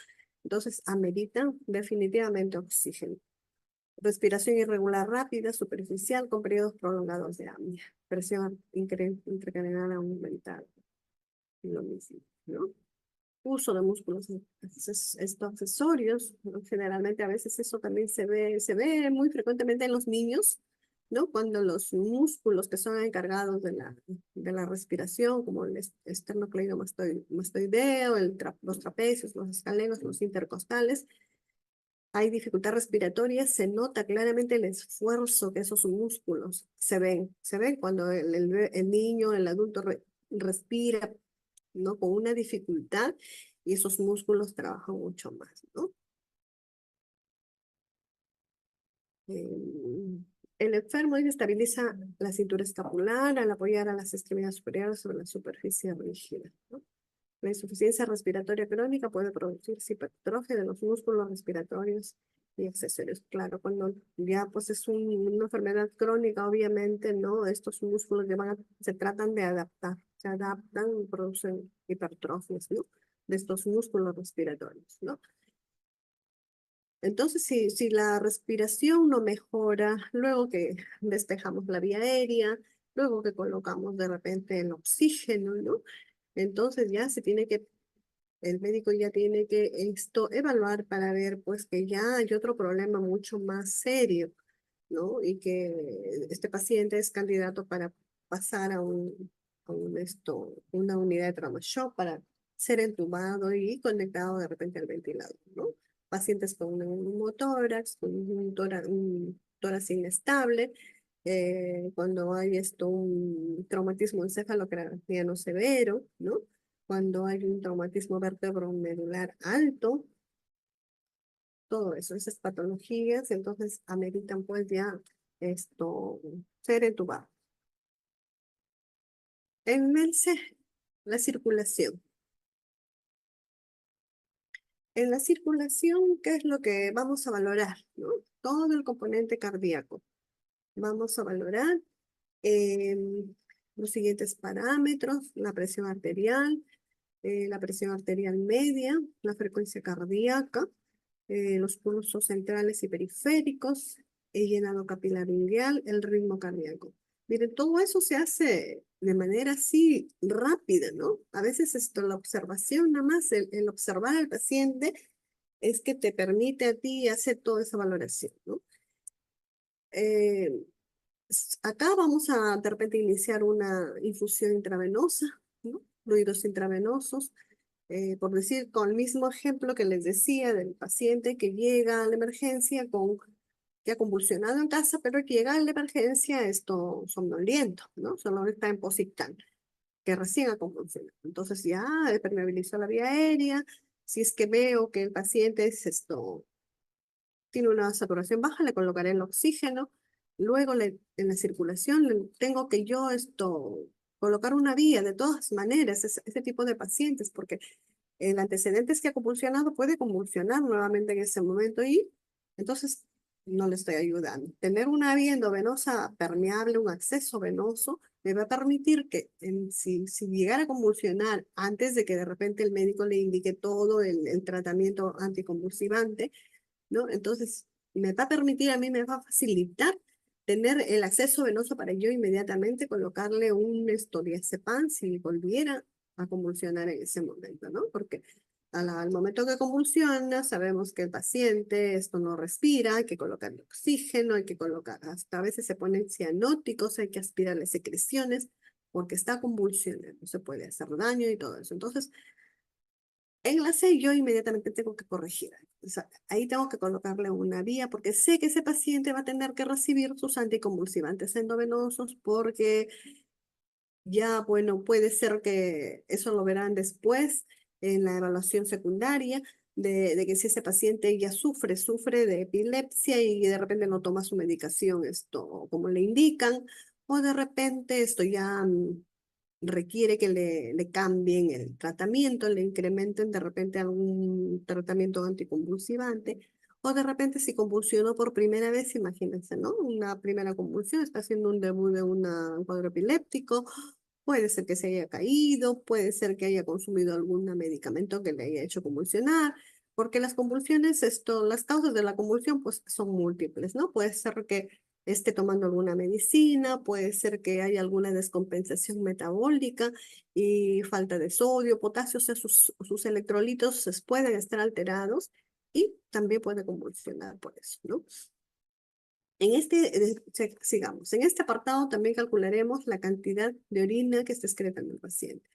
Speaker 1: Entonces ameritan definitivamente oxígeno. Respiración irregular rápida, superficial, con periodos prolongados de apnea. Presión intracranial aumentada. Lo mismo, ¿no? Uso de músculos estos accesorios, ¿no? Generalmente a veces eso también se ve muy frecuentemente en los niños, ¿no? Cuando los músculos que son encargados de la respiración, como el esternocleidomastoideo, los trapecios, los escalenos, los intercostales, hay dificultad respiratoria, se nota claramente el esfuerzo que esos músculos se ven cuando el niño, el adulto respira, ¿no? Con una dificultad y esos músculos trabajan mucho más, ¿no? Eh, el enfermo estabiliza la cintura escapular al apoyar a las extremidades superiores sobre la superficie rígida, ¿no? La insuficiencia respiratoria crónica puede producirse hipertrofia de los músculos respiratorios y accesorios. Claro, cuando ya pues es una enfermedad crónica, obviamente, ¿no? Estos músculos se tratan de adaptar, se adaptan y producen hipertrofias, ¿no? De estos músculos respiratorios, ¿no? Entonces, si la respiración no mejora, luego que despejamos la vía aérea, luego que colocamos de repente el oxígeno, ¿no? Entonces ya el médico ya tiene que evaluar para ver pues que ya hay otro problema mucho más serio, ¿no? Y que este paciente es candidato para pasar una unidad de trauma shock para ser entubado y conectado de repente al ventilador, ¿no? Pacientes con un neumotórax, con un tórax inestable, cuando hay un traumatismo encefalocraniano severo, ¿no? Cuando hay un traumatismo vertebromedular alto, todo eso, esas patologías, entonces ameritan pues ya ser entubados. En el C, la circulación. En la circulación, ¿qué es lo que vamos a valorar? ¿No? Todo el componente cardíaco. Vamos a valorar los siguientes parámetros: la presión arterial media, la frecuencia cardíaca, los pulsos centrales y periféricos, el llenado capilar ileal, el ritmo cardíaco. Miren, todo eso se hace de manera así rápida, ¿no? A veces la observación, nada más, el observar al paciente es que te permite a ti hacer toda esa valoración, ¿no? Eh, Acá vamos a de repente iniciar una infusión intravenosa, ¿no? Fluidos intravenosos, por decir, con el mismo ejemplo que les decía del paciente que llega a la emergencia que ha convulsionado en casa, pero que llega a la emergencia somnoliento, ¿no? Solo está en positán, que recién ha convulsionado. Entonces ya permeabilizó la vía aérea. Si es que veo que el paciente tiene una saturación baja, le colocaré el oxígeno. Luego en la circulación tengo que yo colocar una vía de todas maneras, ese tipo de pacientes, porque el antecedente es que ha convulsionado, puede convulsionar nuevamente en ese momento y entonces no le estoy ayudando. Tener una vía endovenosa permeable, un acceso venoso, me va a permitir que si llegara a convulsionar antes de que de repente el médico le indique todo el tratamiento anticonvulsivante, ¿no? Entonces me va a facilitar tener el acceso venoso para yo inmediatamente colocarle un diazepam si volviera a convulsionar en ese momento, ¿no? Porque al momento que convulsiona, sabemos que el paciente esto no respira, hay que colocarle oxígeno, hay que colocar, hasta a veces se ponen cianóticos, hay que aspirarle secreciones, porque está convulsionando, se puede hacer daño y todo eso. Entonces, en la C yo inmediatamente tengo que corregir. O sea, ahí tengo que colocarle una vía porque sé que ese paciente va a tener que recibir sus anticonvulsivantes endovenosos porque ya, bueno, puede ser que eso lo verán después en la evaluación secundaria de que si ese paciente ya sufre de epilepsia y de repente no toma su medicación, esto como le indican, o de repente esto ya requiere que le cambien el tratamiento, le incrementen de repente algún tratamiento anticonvulsivante, o de repente si convulsionó por primera vez, imagínense, ¿no? Una primera convulsión, está haciendo un debut de un cuadro epiléptico, puede ser que se haya caído, puede ser que haya consumido algún medicamento que le haya hecho convulsionar, porque las convulsiones, las causas de la convulsión, pues son múltiples, ¿no? Puede ser que esté tomando alguna medicina, puede ser que haya alguna descompensación metabólica y falta de sodio, potasio, o sea, sus electrolitos pueden estar alterados y también puede convulsionar por eso, ¿no? Sigamos. En este apartado también calcularemos la cantidad de orina que se excreta en el paciente.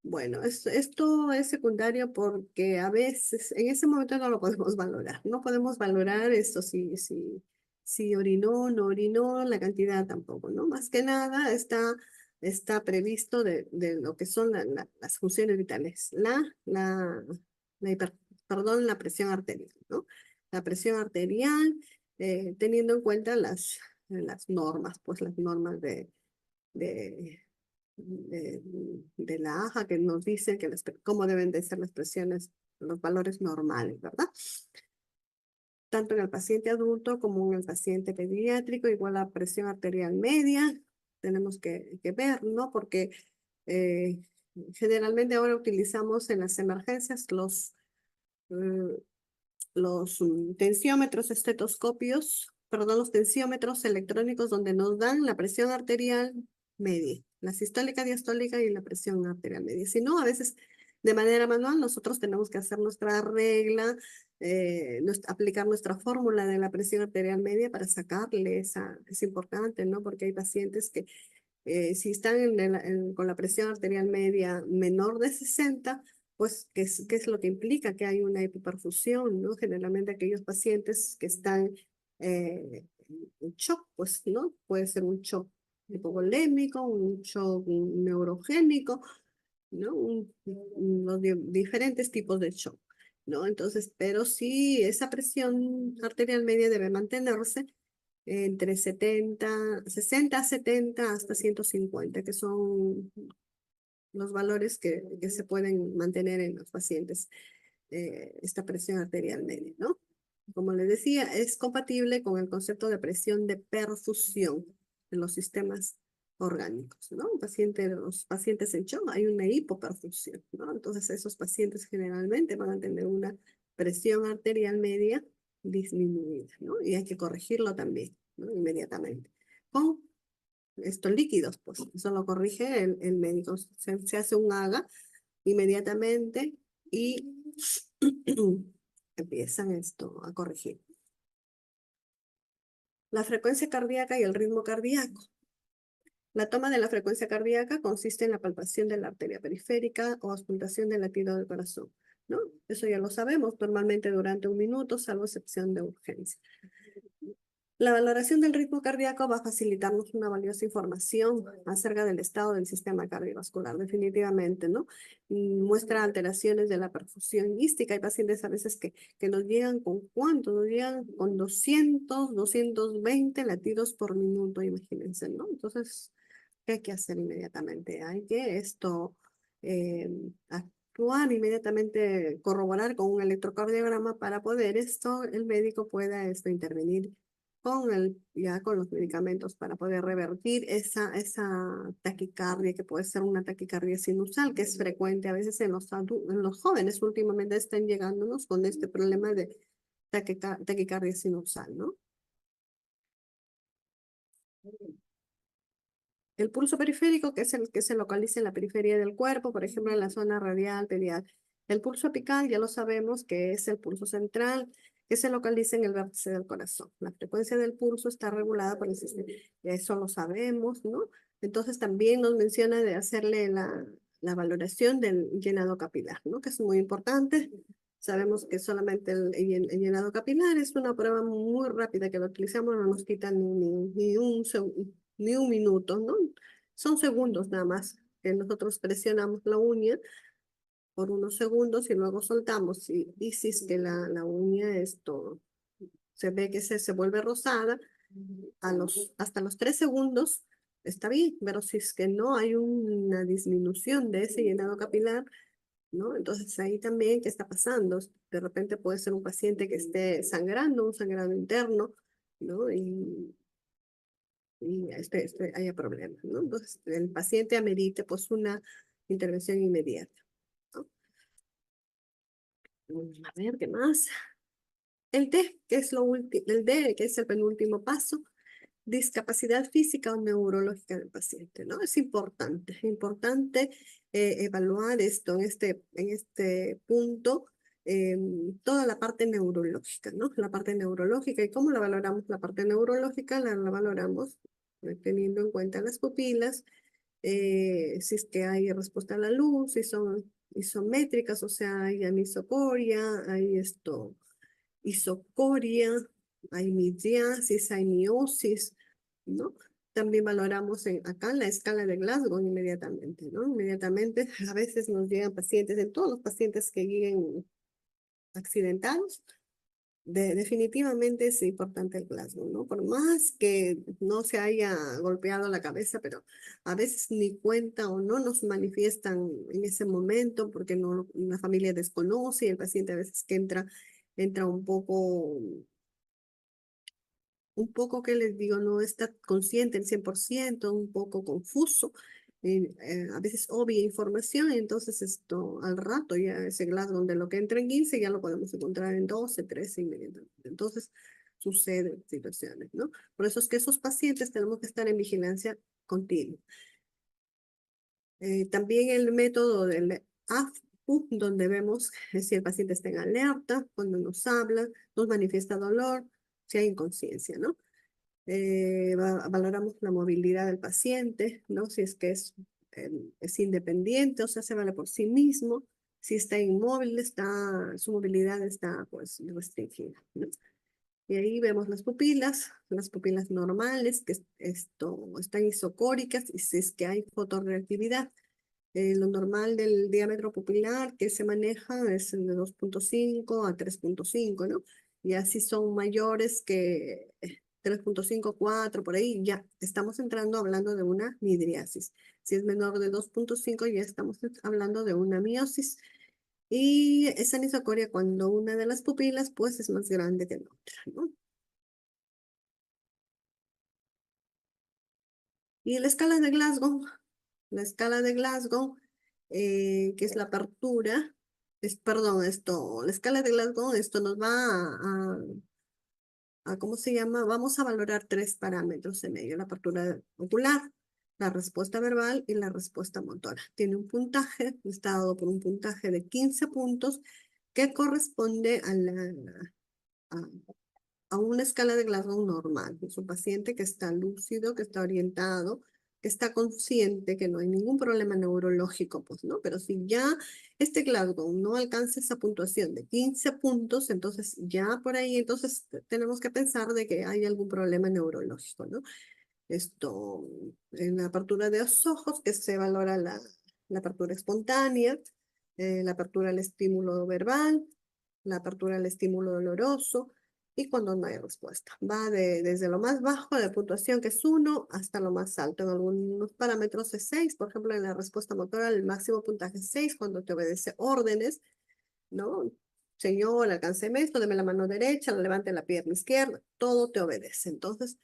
Speaker 1: Bueno, esto es secundario porque a veces en ese momento no lo podemos valorar. No podemos valorar esto si orinó o no orinó, la cantidad tampoco, ¿no? Más que nada está previsto de lo que son las funciones vitales. Perdón, la presión arterial, ¿no? La presión arterial, teniendo en cuenta las normas, pues las normas de de, de la AJA que nos dice que cómo deben de ser las presiones, los valores normales, ¿verdad? Tanto en el paciente adulto como en el paciente pediátrico, igual la presión arterial media, tenemos que ver, ¿no? Porque eh, generalmente ahora utilizamos en las emergencias eh, los tensiómetros, estetoscopios, perdón, los tensiómetros electrónicos donde nos dan la presión arterial media, la sistólica, diastólica y la presión arterial media. Si no, a veces de manera manual nosotros tenemos que hacer nuestra regla, aplicar nuestra fórmula de la presión arterial media para sacarle esa, es importante, ¿no? Porque hay pacientes que si están con la presión arterial media menor de 60, pues, ¿qué es lo que implica? Que hay una hipoperfusión, ¿no? Generalmente aquellos pacientes que están en shock, pues, ¿no? Puede ser un shock hipovolémico, un shock neurogénico, ¿no? Los diferentes tipos de shock, ¿no? Entonces, pero sí, esa presión arterial media debe mantenerse entre 60 a 70 hasta 150, que son los valores que se pueden mantener en los pacientes, esta presión arterial media, ¿no? Como les decía, es compatible con el concepto de presión de perfusión en los sistemas orgánicos, ¿no? Los pacientes en shock hay una hipoperfusión, ¿no? Entonces esos pacientes generalmente van a tener una presión arterial media disminuida, ¿no? Y hay que corregirlo también, ¿no? Inmediatamente. Con estos líquidos, pues eso lo corrige el médico. Se hace un AGA inmediatamente y empiezan esto a corregir. La frecuencia cardíaca y el ritmo cardíaco. La toma de la frecuencia cardíaca consiste en la palpación de la arteria periférica o auscultación del latido del corazón, ¿no? Eso ya lo sabemos, normalmente durante un minuto, salvo excepción de urgencia. La valoración del ritmo cardíaco va a facilitarnos una valiosa información acerca del estado del sistema cardiovascular, definitivamente, ¿no? Y muestra alteraciones de la perfusión mística. Hay pacientes a veces que nos llegan con ¿cuánto? Nos llegan con 220 latidos por minuto, imagínense, ¿no? Entonces, ¿qué hay que hacer inmediatamente? Hay que eh, actuar inmediatamente, corroborar con un electrocardiograma para poder el médico pueda intervenir ya con los medicamentos para poder revertir esa taquicardia, que puede ser una taquicardia sinusal, que es frecuente a veces en los jóvenes últimamente están llegándonos con este problema de taquicardia sinusal, ¿no? El pulso periférico, que es el que se localiza en la periferia del cuerpo, por ejemplo, en la zona radial, pedial. El pulso apical ya lo sabemos que es el pulso central que se localiza en el vértice del corazón. La frecuencia del pulso está regulada por el sistema. Eso lo sabemos, ¿no? Entonces también nos menciona de hacerle la valoración del llenado capilar, ¿no? Que es muy importante. Sabemos que solamente el llenado capilar es una prueba muy rápida que lo utilizamos, no nos quita ni un minuto, ¿no? Son segundos nada más que nosotros presionamos la uña por unos segundos y luego soltamos. Y si es que la uña esto se ve que se vuelve rosada, hasta los 3 segundos está bien, pero si es que no hay una disminución de ese llenado capilar, ¿no? Entonces ahí también, ¿qué está pasando? De repente puede ser un paciente que esté sangrando, un sangrado interno, ¿no? Y haya problemas, ¿no? Entonces el paciente amerite pues una intervención inmediata, ¿no? A ver, ¿qué más? El D, que es el D, que es el penúltimo paso, discapacidad física o neurológica del paciente, ¿no? Es importante evaluar esto en este punto, toda la parte neurológica, ¿no? La parte neurológica, ¿y cómo la valoramos? La parte neurológica la valoramos teniendo en cuenta las pupilas, si es que hay respuesta a la luz, si son isométricas, o sea, hay anisocoria, hay isocoria, hay midriasis, hay miosis, ¿no? También valoramos acá la escala de Glasgow inmediatamente, ¿no? Inmediatamente, a veces nos llegan pacientes, en todos los pacientes que lleguen accidentados, definitivamente es importante el Glasgow, ¿no? Por más que no se haya golpeado la cabeza, pero a veces ni cuenta o no nos manifiestan en ese momento porque no, la familia desconoce y el paciente a veces que entra un poco que les digo, no está consciente el 100%, un poco confuso, a veces obvia información, y entonces esto al rato ya ese Glasgow de lo que entra en 15 ya lo podemos encontrar en 12, 13 inmediatamente. Entonces suceden situaciones, ¿no? Por eso es que esos pacientes tenemos que estar en vigilancia continua. También el método del AFPU, donde vemos si el paciente está en alerta, cuando nos habla, nos manifiesta dolor, si hay inconsciencia, ¿no? Valoramos la movilidad del paciente, ¿no? Si es que es independiente, o sea, se vale por sí mismo. Si está inmóvil, su movilidad está pues restringida, ¿no? Y ahí vemos las pupilas normales, que están isocóricas, y si es que hay fotorreactividad. Lo normal del diámetro pupilar que se maneja es de 2,5 a 3,5, ¿no? Y así son mayores que 3,5, 4, por ahí ya estamos entrando hablando de una midriasis. Si es menor de 2,5 ya estamos hablando de una miosis. Y esa anisocoria cuando una de las pupilas pues es más grande que la otra, ¿no? Y la escala de Glasgow, que es la apertura, perdón, la escala de Glasgow, esto nos va ¿cómo se llama? Vamos a valorar 3 parámetros en ello, la apertura ocular, la respuesta verbal y la respuesta motora. Tiene un puntaje, está dado por un puntaje de 15 puntos que corresponde a, a una escala de Glasgow normal. Es un paciente que está lúcido, que está orientado, que está consciente, que no hay ningún problema neurológico, pues, ¿no? Pero si ya este Glasgow no alcanza esa puntuación de 15 puntos, entonces ya por ahí, entonces tenemos que pensar de que hay algún problema neurológico, ¿no? Esto, en la apertura de los ojos, que se valora la apertura espontánea, la apertura al estímulo verbal, la apertura al estímulo doloroso, y cuando no hay respuesta. Va desde lo más bajo de puntuación, que es 1, hasta lo más alto. En algunos parámetros es 6, por ejemplo, en la respuesta motora el máximo puntaje es 6 cuando te obedece órdenes, ¿no? Señor, alcánceme esto, deme la mano derecha, levante la pierna izquierda, todo te obedece. Entonces,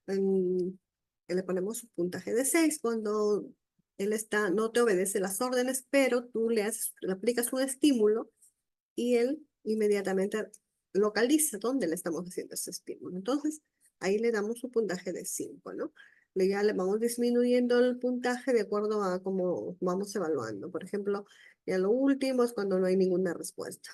Speaker 1: le ponemos un puntaje de 6 cuando no te obedece las órdenes, pero tú le aplicas un estímulo y él inmediatamente localiza dónde le estamos haciendo ese estímulo. Entonces, ahí le damos un puntaje de 5, ¿no? Ya le vamos disminuyendo el puntaje de acuerdo a cómo vamos evaluando. Por ejemplo, Y a lo último es cuando no hay ninguna respuesta.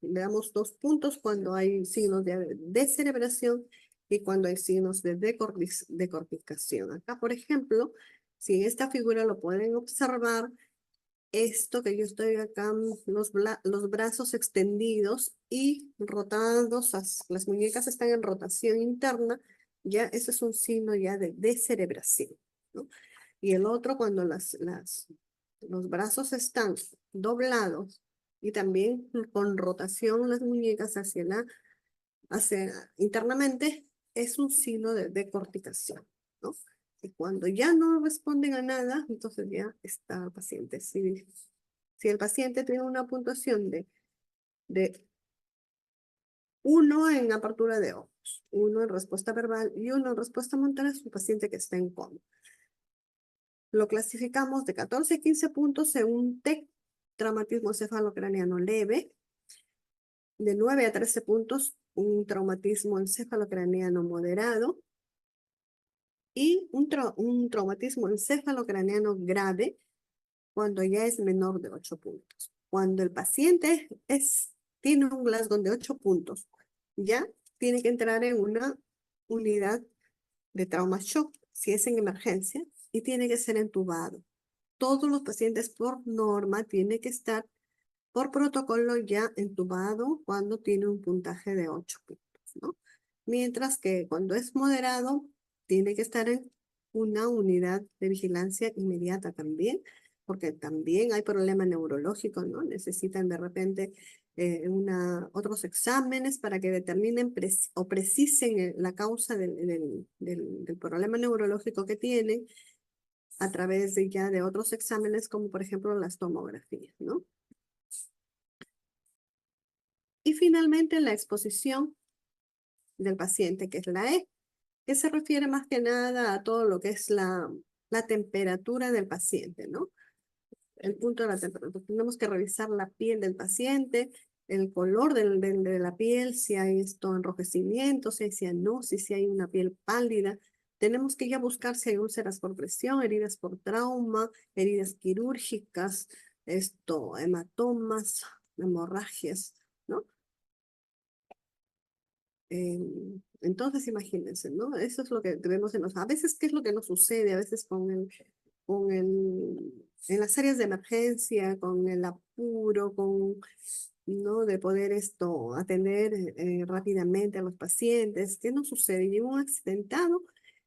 Speaker 1: Veamos 2 puntos cuando hay signos de descerebración y cuando hay signos de decorticación. Acá, por ejemplo, si en esta figura lo pueden observar, esto que yo estoy acá, los brazos extendidos y rotados, las muñecas están en rotación interna, ya eso es un signo ya de descerebración, ¿no? Y el otro cuando los brazos están doblados y también con rotación las muñecas hacia internamente, es un signo de decorticación, ¿no? Y cuando ya no responden a nada, entonces ya está el paciente. Si el paciente tiene una puntuación de 1 en apertura de ojos, 1 en respuesta verbal y 1 en respuesta mental, es un paciente que está en coma. Lo clasificamos de 14 a 15 puntos según TEC, traumatismo encefalocraneano leve, de 9 a 13 puntos, un traumatismo encefalocraneano moderado, y un traumatismo encefalocraneano grave cuando ya es menor de 8 puntos. Cuando el paciente tiene un Glasgow de 8 puntos, ya tiene que entrar en una unidad de trauma shock, si es en emergencia, y tiene que ser entubado. Todos los pacientes por norma tienen que estar por protocolo ya entubado cuando tiene un puntaje de 8 puntos, ¿no? Mientras que cuando es moderado, tiene que estar en una unidad de vigilancia inmediata también, porque también hay problema neurológico, ¿no? Necesitan de repente otros exámenes para que determinen o precisen la causa del problema neurológico que tienen a través de otros exámenes, como por ejemplo las tomografías, ¿no? Y finalmente la exposición del paciente, que es la E, que se refiere más que nada a todo lo que es la temperatura del paciente, ¿no? El punto de la temperatura. Tenemos que revisar la piel del paciente, el color de la piel, si hay enrojecimiento, si hay cianosis, si hay una piel pálida. Tenemos que ya buscar si hay úlceras por presión, heridas por trauma, heridas quirúrgicas, hematomas, hemorragias, ¿no? Entonces, imagínense, ¿no? Eso es lo que debemos de A veces, ¿qué es lo que nos sucede? A veces en las áreas de emergencia, con el apuro, ¿no? De poder atender rápidamente a los pacientes. ¿Qué nos sucede? Llega un accidentado,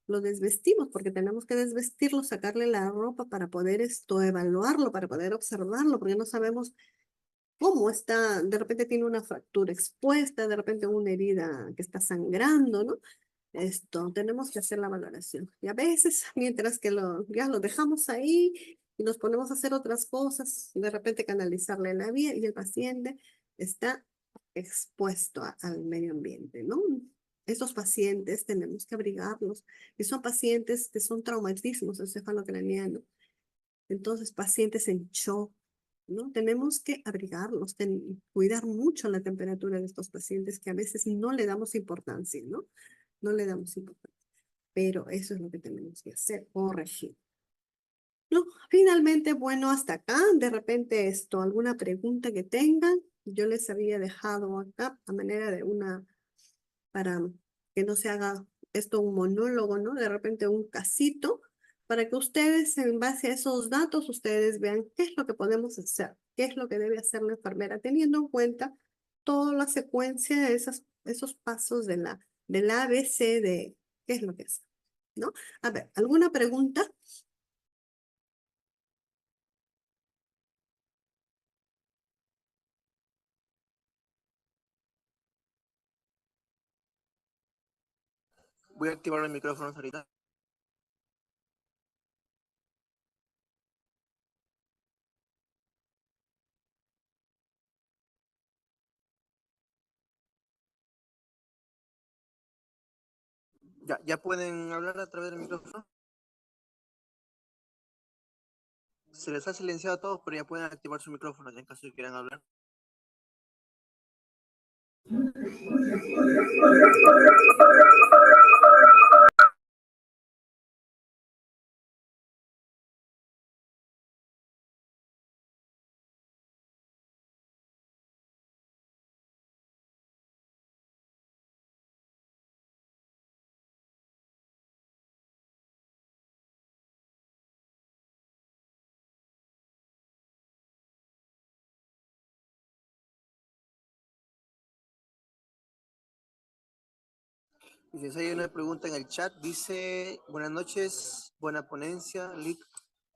Speaker 1: lo desvestimos porque tenemos que desvestirlo, sacarle la ropa para poder evaluarlo, para poder observarlo, porque no sabemos cómo está, de repente tiene una fractura expuesta, de repente una herida que está sangrando, ¿no? Tenemos que hacer la valoración. Y a veces, mientras que ya lo dejamos ahí y nos ponemos a hacer otras cosas, de repente canalizarle la vía y el paciente está expuesto al medio ambiente, ¿no? Estos pacientes tenemos que abrigarlos y son pacientes que son traumatismos encefalocranianos. Entonces, pacientes en shock, ¿no? Tenemos que abrigarlos, cuidar mucho la temperatura de estos pacientes que a veces no le damos importancia, ¿no? No le damos importancia, pero eso es lo que tenemos que hacer, corregir. No, finalmente, bueno, hasta acá, de repente alguna pregunta que tengan, yo les había dejado acá a manera de para que no se haga esto un monólogo, ¿no? De repente un casito, para que ustedes en base a esos datos, ustedes vean qué es lo que podemos hacer, qué es lo que debe hacer la enfermera, teniendo en cuenta toda la secuencia de esos pasos del ABC de qué es lo que es, ¿no? A ver, ¿alguna pregunta?
Speaker 2: Voy a activar los micrófonos ahorita. Ya pueden hablar a través del micrófono. Se les ha silenciado a todos, pero ya pueden activar su micrófono en caso de que quieran hablar. Y si hay una pregunta en el chat, dice, buenas noches, buena ponencia, Lick.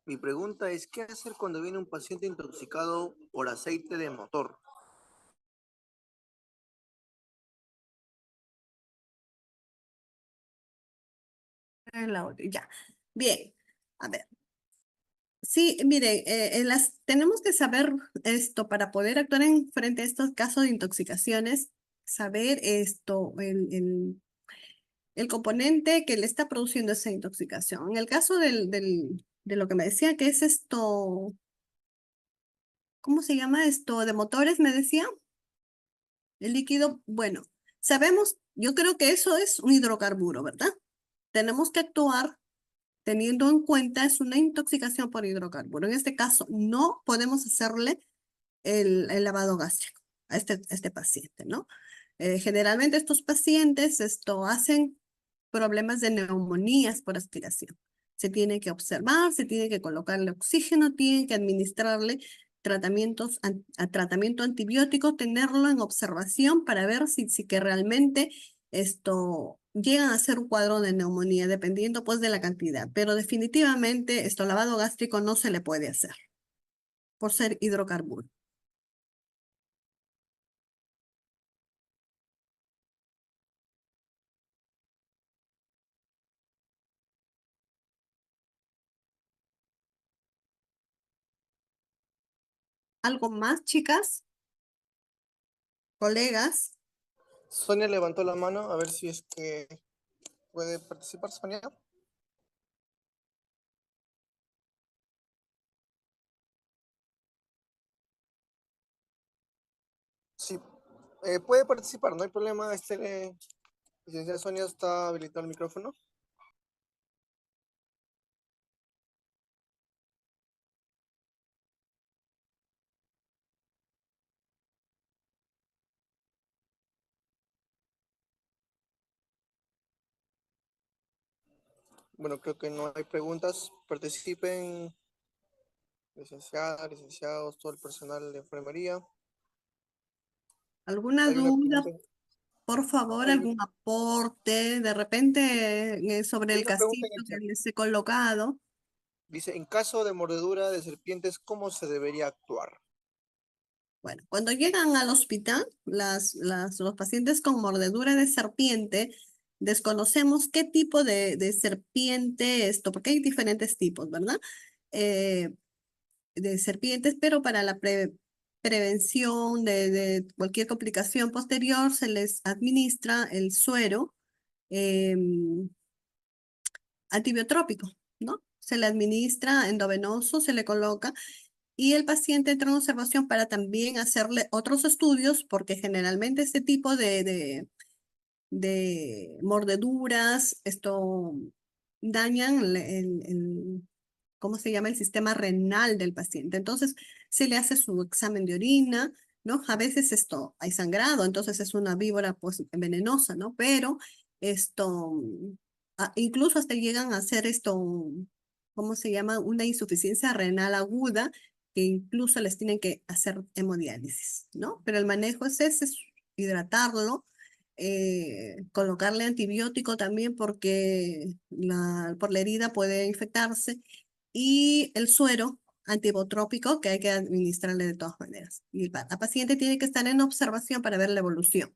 Speaker 2: Mi pregunta es, ¿qué hacer cuando viene un paciente intoxicado por aceite de motor?
Speaker 1: Ya. Bien. A ver. Sí, mire, tenemos que saber esto para poder actuar en frente a estos casos de intoxicaciones, saber esto, el componente que le está produciendo esa intoxicación. En el caso de lo que me decía que es esto, ¿cómo se llama esto? De motores, me decía, el líquido, bueno, sabemos, yo creo que eso es un hidrocarburo, ¿verdad? Tenemos que actuar teniendo en cuenta es una intoxicación por hidrocarburo. En este caso, no podemos hacerle el lavado gástrico a este paciente, ¿no? Generalmente estos pacientes esto hacen problemas de neumonías por aspiración. Se tiene que observar, se tiene que colocarle oxígeno, tiene que administrarle tratamiento antibiótico, tenerlo en observación para ver si que realmente esto llegan a ser un cuadro de neumonía, dependiendo pues de la cantidad. Pero definitivamente esto lavado gástrico no se le puede hacer por ser hidrocarburo. ¿Algo más, chicas, colegas?
Speaker 2: Sonia levantó la mano, a ver si es que puede participar, Sonia. Sí, puede participar, no hay problema. Licenciada Sonia está habilitado el micrófono. Bueno, creo que no hay preguntas. Participen, licenciadas, licenciados, todo el personal de enfermería.
Speaker 1: ¿Alguna
Speaker 2: Hay una
Speaker 1: duda?
Speaker 2: pregunta,
Speaker 1: Por favor,
Speaker 2: hay,
Speaker 1: algún aporte, de repente sobre
Speaker 2: hay
Speaker 1: el
Speaker 2: una pregunta en
Speaker 1: casito
Speaker 2: el
Speaker 1: que
Speaker 2: chat.
Speaker 1: les he colocado.
Speaker 2: Dice, en caso de mordedura de serpientes, ¿cómo se debería actuar?
Speaker 1: Bueno, cuando llegan al hospital, los pacientes con mordedura de serpiente, desconocemos qué tipo de serpiente esto, porque hay diferentes tipos, ¿verdad? Eh, de serpientes, pero para la prevención de cualquier complicación posterior se les administra el suero antibiotrópico, ¿no? Se le administra endovenoso, se le coloca y el paciente entra en observación para también hacerle otros estudios, porque generalmente este tipo de mordeduras, esto dañan ¿cómo se llama? El sistema renal del paciente. Entonces, se le hace su examen de orina, ¿no? A veces esto hay sangrado, entonces es una víbora pues venenosa, ¿no? Pero esto, incluso hasta llegan a hacer esto, ¿cómo se llama? Una insuficiencia renal aguda, que incluso les tienen que hacer hemodiálisis, ¿no? Pero el manejo es ese, es hidratarlo, colocarle antibiótico también porque por la herida puede infectarse y el suero antibotrópico que hay que administrarle de todas maneras. Y la paciente tiene que estar en observación para ver la evolución.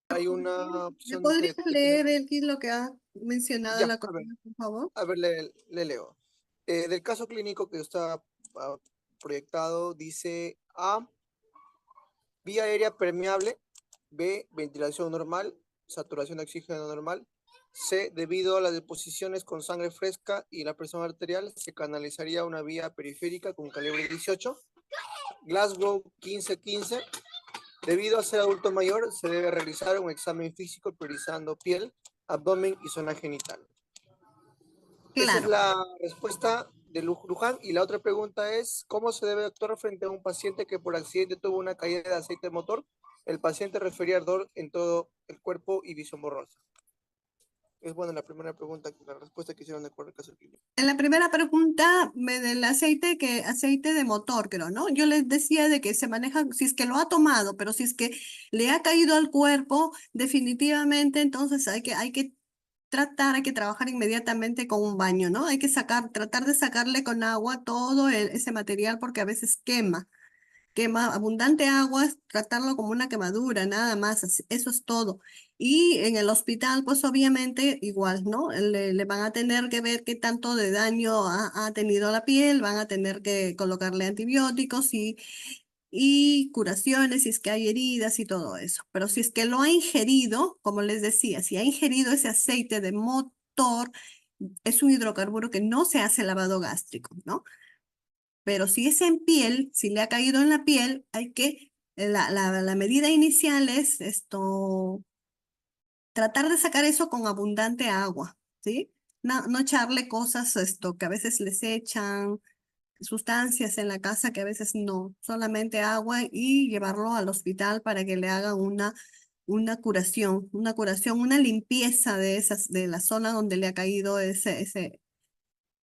Speaker 2: Hay una
Speaker 1: ¿Me
Speaker 2: opción
Speaker 1: podrías
Speaker 2: de
Speaker 1: leer lo que ha mencionado
Speaker 2: ya,
Speaker 1: la colega, por favor?
Speaker 2: le leo. Del caso clínico que está proyectado, dice A, vía aérea permeable, B, ventilación normal, saturación de oxígeno normal, C, debido a las deposiciones con sangre fresca y la presión arterial, se canalizaría una vía periférica con calibre 18, Glasgow 1515, debido a ser adulto mayor, se debe realizar un examen físico priorizando piel, abdomen y zona genital. Esa es
Speaker 1: Claro.
Speaker 2: la respuesta de Luján. Y la otra pregunta es, ¿cómo se debe actuar frente a un paciente que por accidente tuvo una caída de aceite motor? El paciente refería ardor en todo el cuerpo y visión borrosa. Es buena la primera pregunta, la respuesta que hicieron de acuerdo al caso clínico.
Speaker 1: En la primera pregunta del aceite, que aceite de motor, creo, ¿no? Yo les decía de que se maneja, si es que lo ha tomado, pero si es que le ha caído al cuerpo, definitivamente, entonces hay que tratar, hay que trabajar inmediatamente con un baño, ¿no? Hay que tratar de sacarle con agua todo ese material porque a veces quema abundante agua, es tratarlo como una quemadura, nada más, eso es todo. Y en el hospital, pues obviamente igual, ¿no? Le van a tener que ver qué tanto de daño ha tenido la piel, van a tener que colocarle antibióticos y curaciones, si es que hay heridas y todo eso. Pero si es que lo ha ingerido, como les decía, si ha ingerido ese aceite de motor, es un hidrocarburo que no se hace lavado gástrico, ¿no? Pero si es en piel, si le ha caído en la piel, la medida inicial es tratar de sacar eso con abundante agua, ¿sí? No echarle cosas que a veces les echan, sustancias en la casa que a veces no, solamente agua y llevarlo al hospital para que le hagan una curación, una limpieza de la zona donde le ha caído ese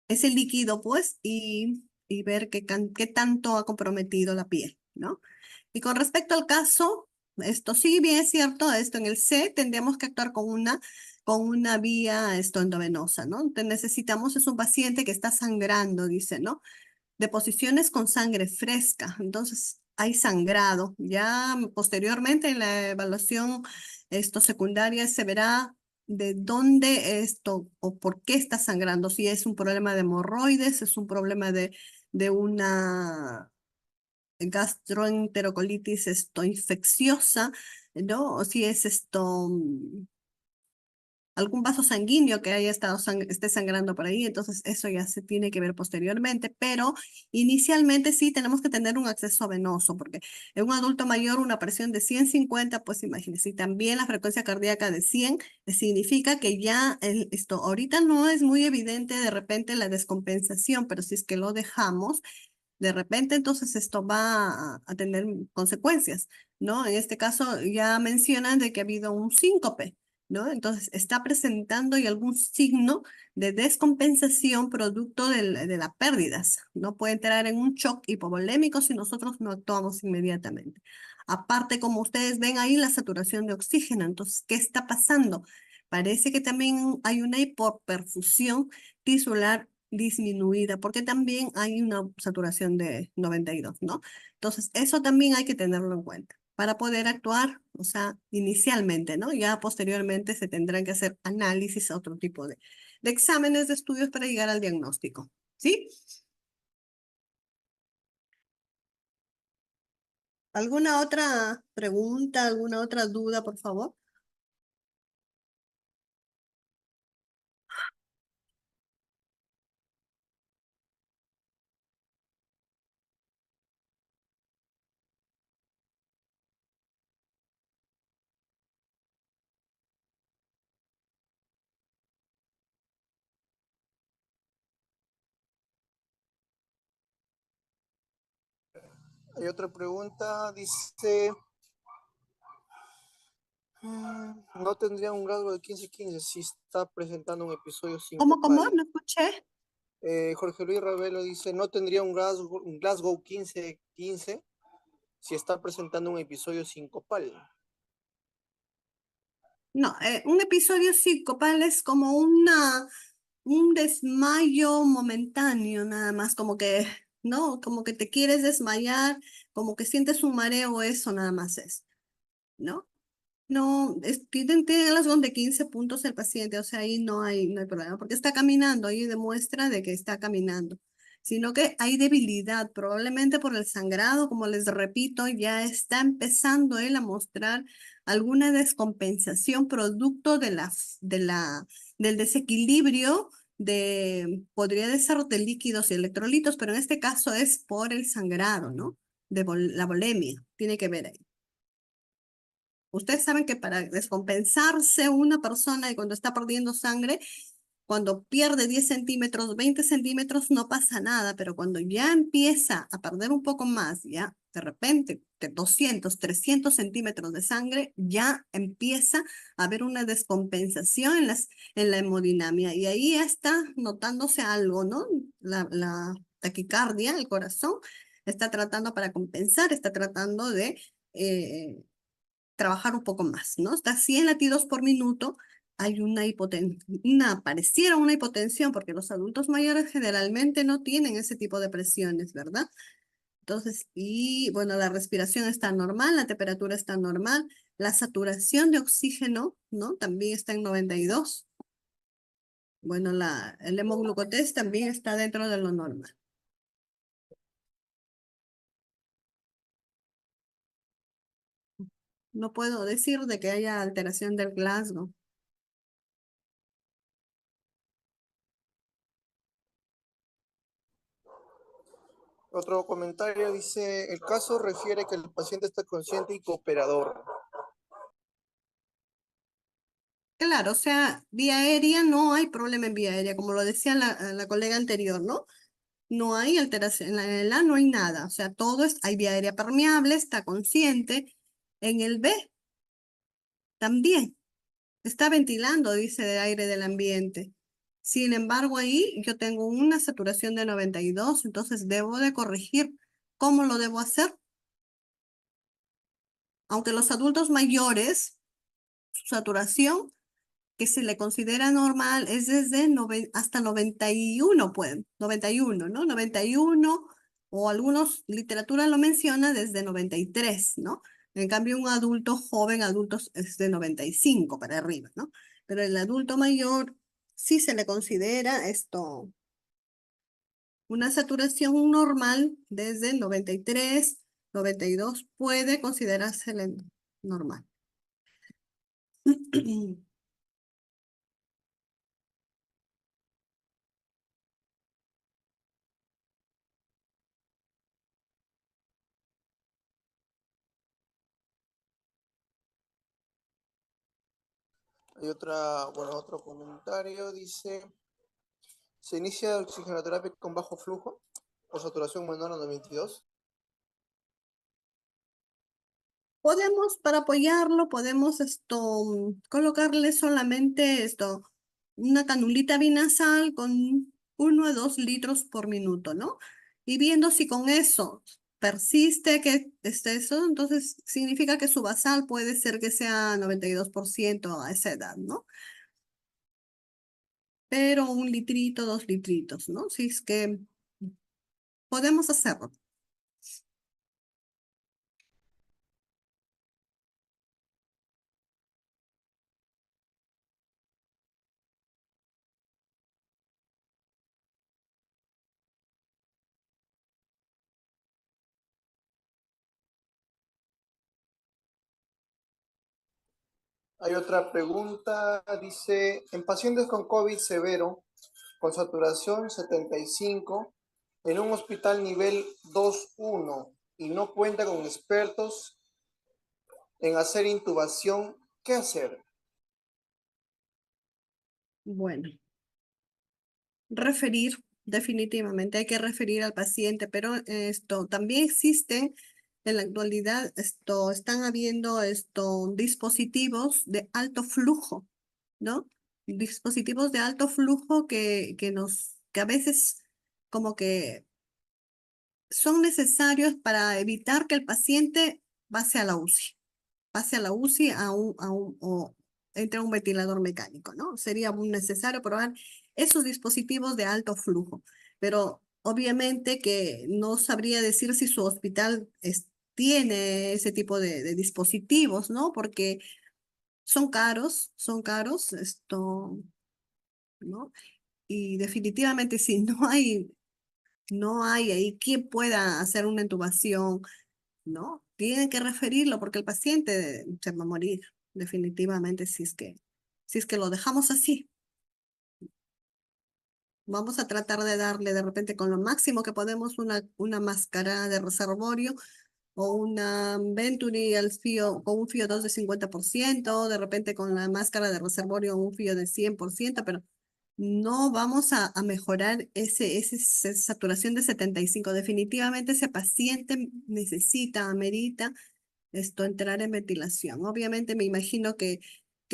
Speaker 1: líquido, pues, y ver qué tanto ha comprometido la piel, ¿no? Y con respecto al caso, esto sí, bien es cierto, esto en el C tendríamos que actuar con una vía endovenosa, ¿no? Necesitamos, es un paciente que está sangrando, dice, ¿no? Deposiciones con sangre fresca, entonces hay sangrado. Ya posteriormente en la evaluación secundaria se verá de dónde esto o por qué está sangrando, si es un problema de hemorroides, es un problema de una gastroenterocolitis infecciosa, ¿no? O si es algún vaso sanguíneo que esté sangrando por ahí, entonces eso ya se tiene que ver posteriormente, pero inicialmente sí tenemos que tener un acceso venoso, porque en un adulto mayor una presión de 150, pues imagínense, y también la frecuencia cardíaca de 100, significa que ya esto ahorita no es muy evidente de repente la descompensación, pero si es que lo dejamos, de repente entonces esto va a tener consecuencias, ¿no? En este caso ya mencionan de que ha habido un síncope, ¿no? Entonces está presentando y algún signo de descompensación producto de las pérdidas, ¿no? Puede entrar en un shock hipovolémico si nosotros no actuamos inmediatamente. Aparte, como ustedes ven ahí, la saturación de oxígeno. Entonces, ¿qué está pasando? Parece que también hay una hipoperfusión tisular disminuida, porque también hay una saturación de 92, ¿no? Entonces, eso también hay que tenerlo en cuenta para poder actuar, o sea, inicialmente, ¿no? Ya posteriormente se tendrán que hacer análisis, otro tipo de exámenes, de estudios para llegar al diagnóstico, ¿sí? ¿Alguna otra pregunta, alguna otra duda, por favor?
Speaker 2: Hay otra pregunta, dice, no tendría un rasgo de 15-15 si está presentando un episodio
Speaker 1: ¿Cómo?
Speaker 2: sincopal.
Speaker 1: No escuché.
Speaker 2: Jorge Luis Ravelo dice, no tendría un Glasgow 15-15 si está presentando un episodio sincopal.
Speaker 1: No, un episodio psicopal es como un desmayo momentáneo, nada más, como que, ¿no? Como que te quieres desmayar, como que sientes un mareo, eso nada más es, ¿no? No, tiene las de 15 puntos el paciente, o sea, ahí no hay problema, porque está caminando, ahí demuestra de que está caminando, sino que hay debilidad, probablemente por el sangrado, como les repito, ya está empezando él a mostrar alguna descompensación producto del desequilibrio podría ser de líquidos y electrolitos, pero en este caso es por el sangrado, ¿no? La volemia, tiene que ver ahí. Ustedes saben que para descompensarse una persona y cuando está perdiendo sangre, Cuando pierde 10 centímetros, 20 centímetros, no pasa nada, pero cuando ya empieza a perder un poco más, ya de repente de 200, 300 centímetros de sangre, ya empieza a haber una descompensación en la hemodinamia y ahí ya está notándose algo, ¿no? La taquicardia, el corazón, está tratando para compensar, está tratando de eh, trabajar un poco más, ¿no? Está a 100 latidos por minuto, hay pareciera una hipotensión, porque los adultos mayores generalmente no tienen ese tipo de presiones, ¿verdad? Entonces, y bueno, la respiración está normal, la temperatura está normal, la saturación de oxígeno, ¿no? También está en 92. Bueno, el hemoglucotés también está dentro de lo normal. No puedo decir de que haya alteración del Glasgow.
Speaker 2: Otro comentario dice, el caso refiere que el paciente está consciente y cooperador.
Speaker 1: Claro, o sea, vía aérea no hay problema en vía aérea, como lo decía la colega anterior, ¿no? No hay alteración, en el A no hay nada, o sea, hay vía aérea permeable, está consciente. En el B también, está ventilando, dice, de aire del ambiente. Sin embargo, ahí yo tengo una saturación de 92, entonces debo de corregir. ¿Cómo lo debo hacer? Aunque los adultos mayores, su saturación que se le considera normal es desde hasta 91, pues, 91, ¿no? 91, o algunos, literatura lo menciona desde 93, ¿no? En cambio, un adulto joven, adultos, es de 95 para arriba, ¿no? Pero el adulto mayor sí se le considera una saturación normal desde 93, 92, puede considerarse normal.
Speaker 2: Hay otro comentario, dice, se inicia oxigenoterapia con bajo flujo o saturación menor a 92.
Speaker 1: Podemos, para apoyarlo, podemos colocarle solamente una canulita binasal con 1 a 2 litros por minuto, ¿no? Y viendo si con eso persiste que esté eso, entonces significa que su basal puede ser que sea 92% a esa edad, ¿no? Pero 1 litrito, 2 litritos, ¿no? Si es que podemos hacerlo.
Speaker 2: Hay otra pregunta, dice, en pacientes con COVID severo, con saturación 75, en un hospital nivel 2-1 y no cuenta con expertos en hacer intubación, ¿qué hacer?
Speaker 1: Bueno. Referir, definitivamente hay que referir al paciente, pero también existen en la actualidad, están habiendo dispositivos de alto flujo, ¿no? Dispositivos de alto flujo que a veces como que son necesarios para evitar que el paciente pase a la UCI, pase a la UCI o entre a un ventilador mecánico, ¿no? Sería muy necesario probar esos dispositivos de alto flujo, pero obviamente que no sabría decir si su hospital tiene ese tipo de dispositivos, ¿no? Porque son caros, ¿no? Y definitivamente si no hay ahí quien pueda hacer una intubación, ¿no? Tienen que referirlo porque el paciente se va a morir, definitivamente, si es que lo dejamos así. Vamos a tratar de darle de repente con lo máximo que podemos una máscara de reservorio o una Venturi al fío, con un fío 2 de 50%, de repente con la máscara de reservorio un fío de 100%, pero no vamos a mejorar esa saturación de 75. Definitivamente ese paciente necesita, amerita entrar en ventilación. Obviamente me imagino que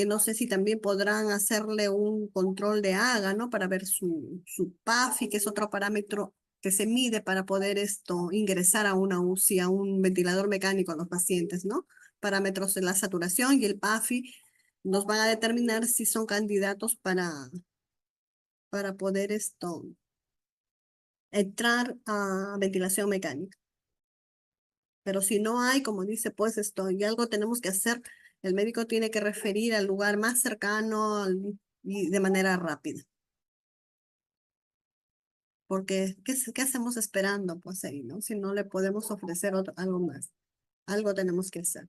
Speaker 1: no sé si también podrán hacerle un control de AGA, ¿no? Para ver su PAFI, que es otro parámetro que se mide para poder ingresar a una UCI, a un ventilador mecánico a los pacientes, ¿no? Parámetros de la saturación y el PAFI nos van a determinar si son candidatos para poder entrar a ventilación mecánica. Pero si no hay, como dice, pues y algo tenemos que hacer, el médico tiene que referir al lugar más cercano y de manera rápida. Porque, ¿qué hacemos esperando? Pues ahí, ¿no? Si no le podemos ofrecer algo más. Algo tenemos que hacer.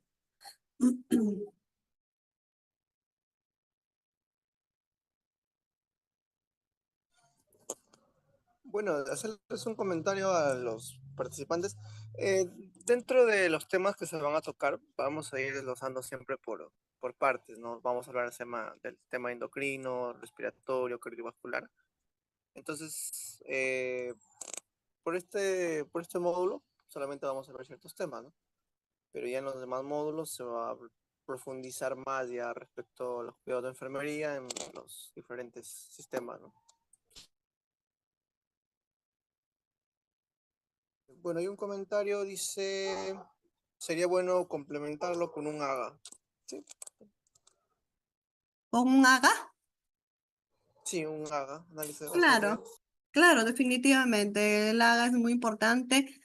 Speaker 2: Bueno, hacerles un comentario a los participantes. Eh, Dentro de los temas que se van a tocar, vamos a ir desglosando siempre por partes, ¿no? Vamos a hablar del tema endocrino, respiratorio, cardiovascular. Entonces, por este módulo, solamente vamos a ver ciertos temas, ¿no? Pero ya en los demás módulos se va a profundizar más ya respecto a los cuidados de enfermería en los diferentes sistemas, ¿no? Bueno, hay un comentario, dice, sería bueno complementarlo con un AGA. Sí,
Speaker 1: ¿Con un AGA?
Speaker 2: sí, un AGA, análisis de gases
Speaker 1: Claro,
Speaker 2: aéreos.
Speaker 1: claro, definitivamente. El AGA es muy importante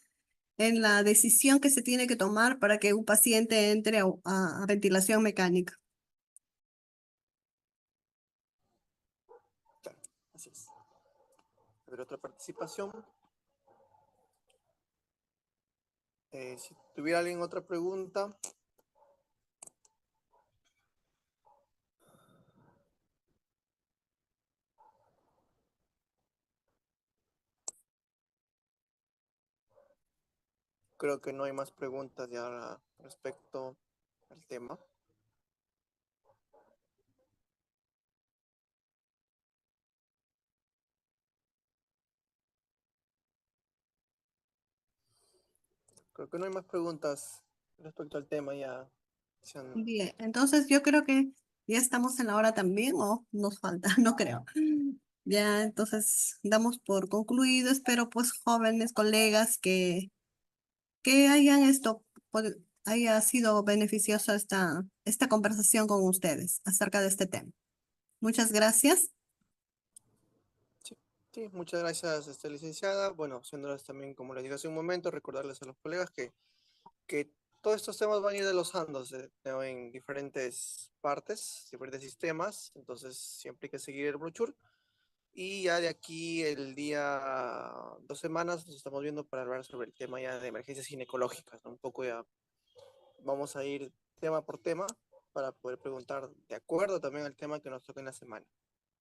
Speaker 1: en la decisión que se tiene que tomar para que un paciente entre a ventilación mecánica.
Speaker 2: Claro, así es. A ver, otra participación. Si tuviera alguien otra pregunta, creo que no hay más preguntas ya respecto al tema. Creo que no hay más preguntas respecto al tema ya. Se han-
Speaker 1: Bien, entonces yo creo que ya estamos en la hora también, o nos falta, no creo. Ya, entonces damos por concluido. Espero pues jóvenes, colegas, que hayan haya sido beneficiosa esta conversación con ustedes acerca de este tema. Muchas gracias.
Speaker 2: Sí, sí, muchas gracias, licenciada. Bueno, siéndolas también, como les dije hace un momento, recordarles a los colegas que todos estos temas van a ir desglosándose, ¿no? En diferentes partes, diferentes sistemas. Entonces, siempre hay que seguir el brochure. Y ya de aquí, el día 2 semanas, nos estamos viendo para hablar sobre el tema ya de emergencias ginecológicas, ¿no? Un poco ya vamos a ir tema por tema para poder preguntar de acuerdo también al tema que nos toque en la semana.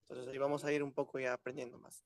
Speaker 2: Entonces ahí vamos a ir un poco ya aprendiendo más.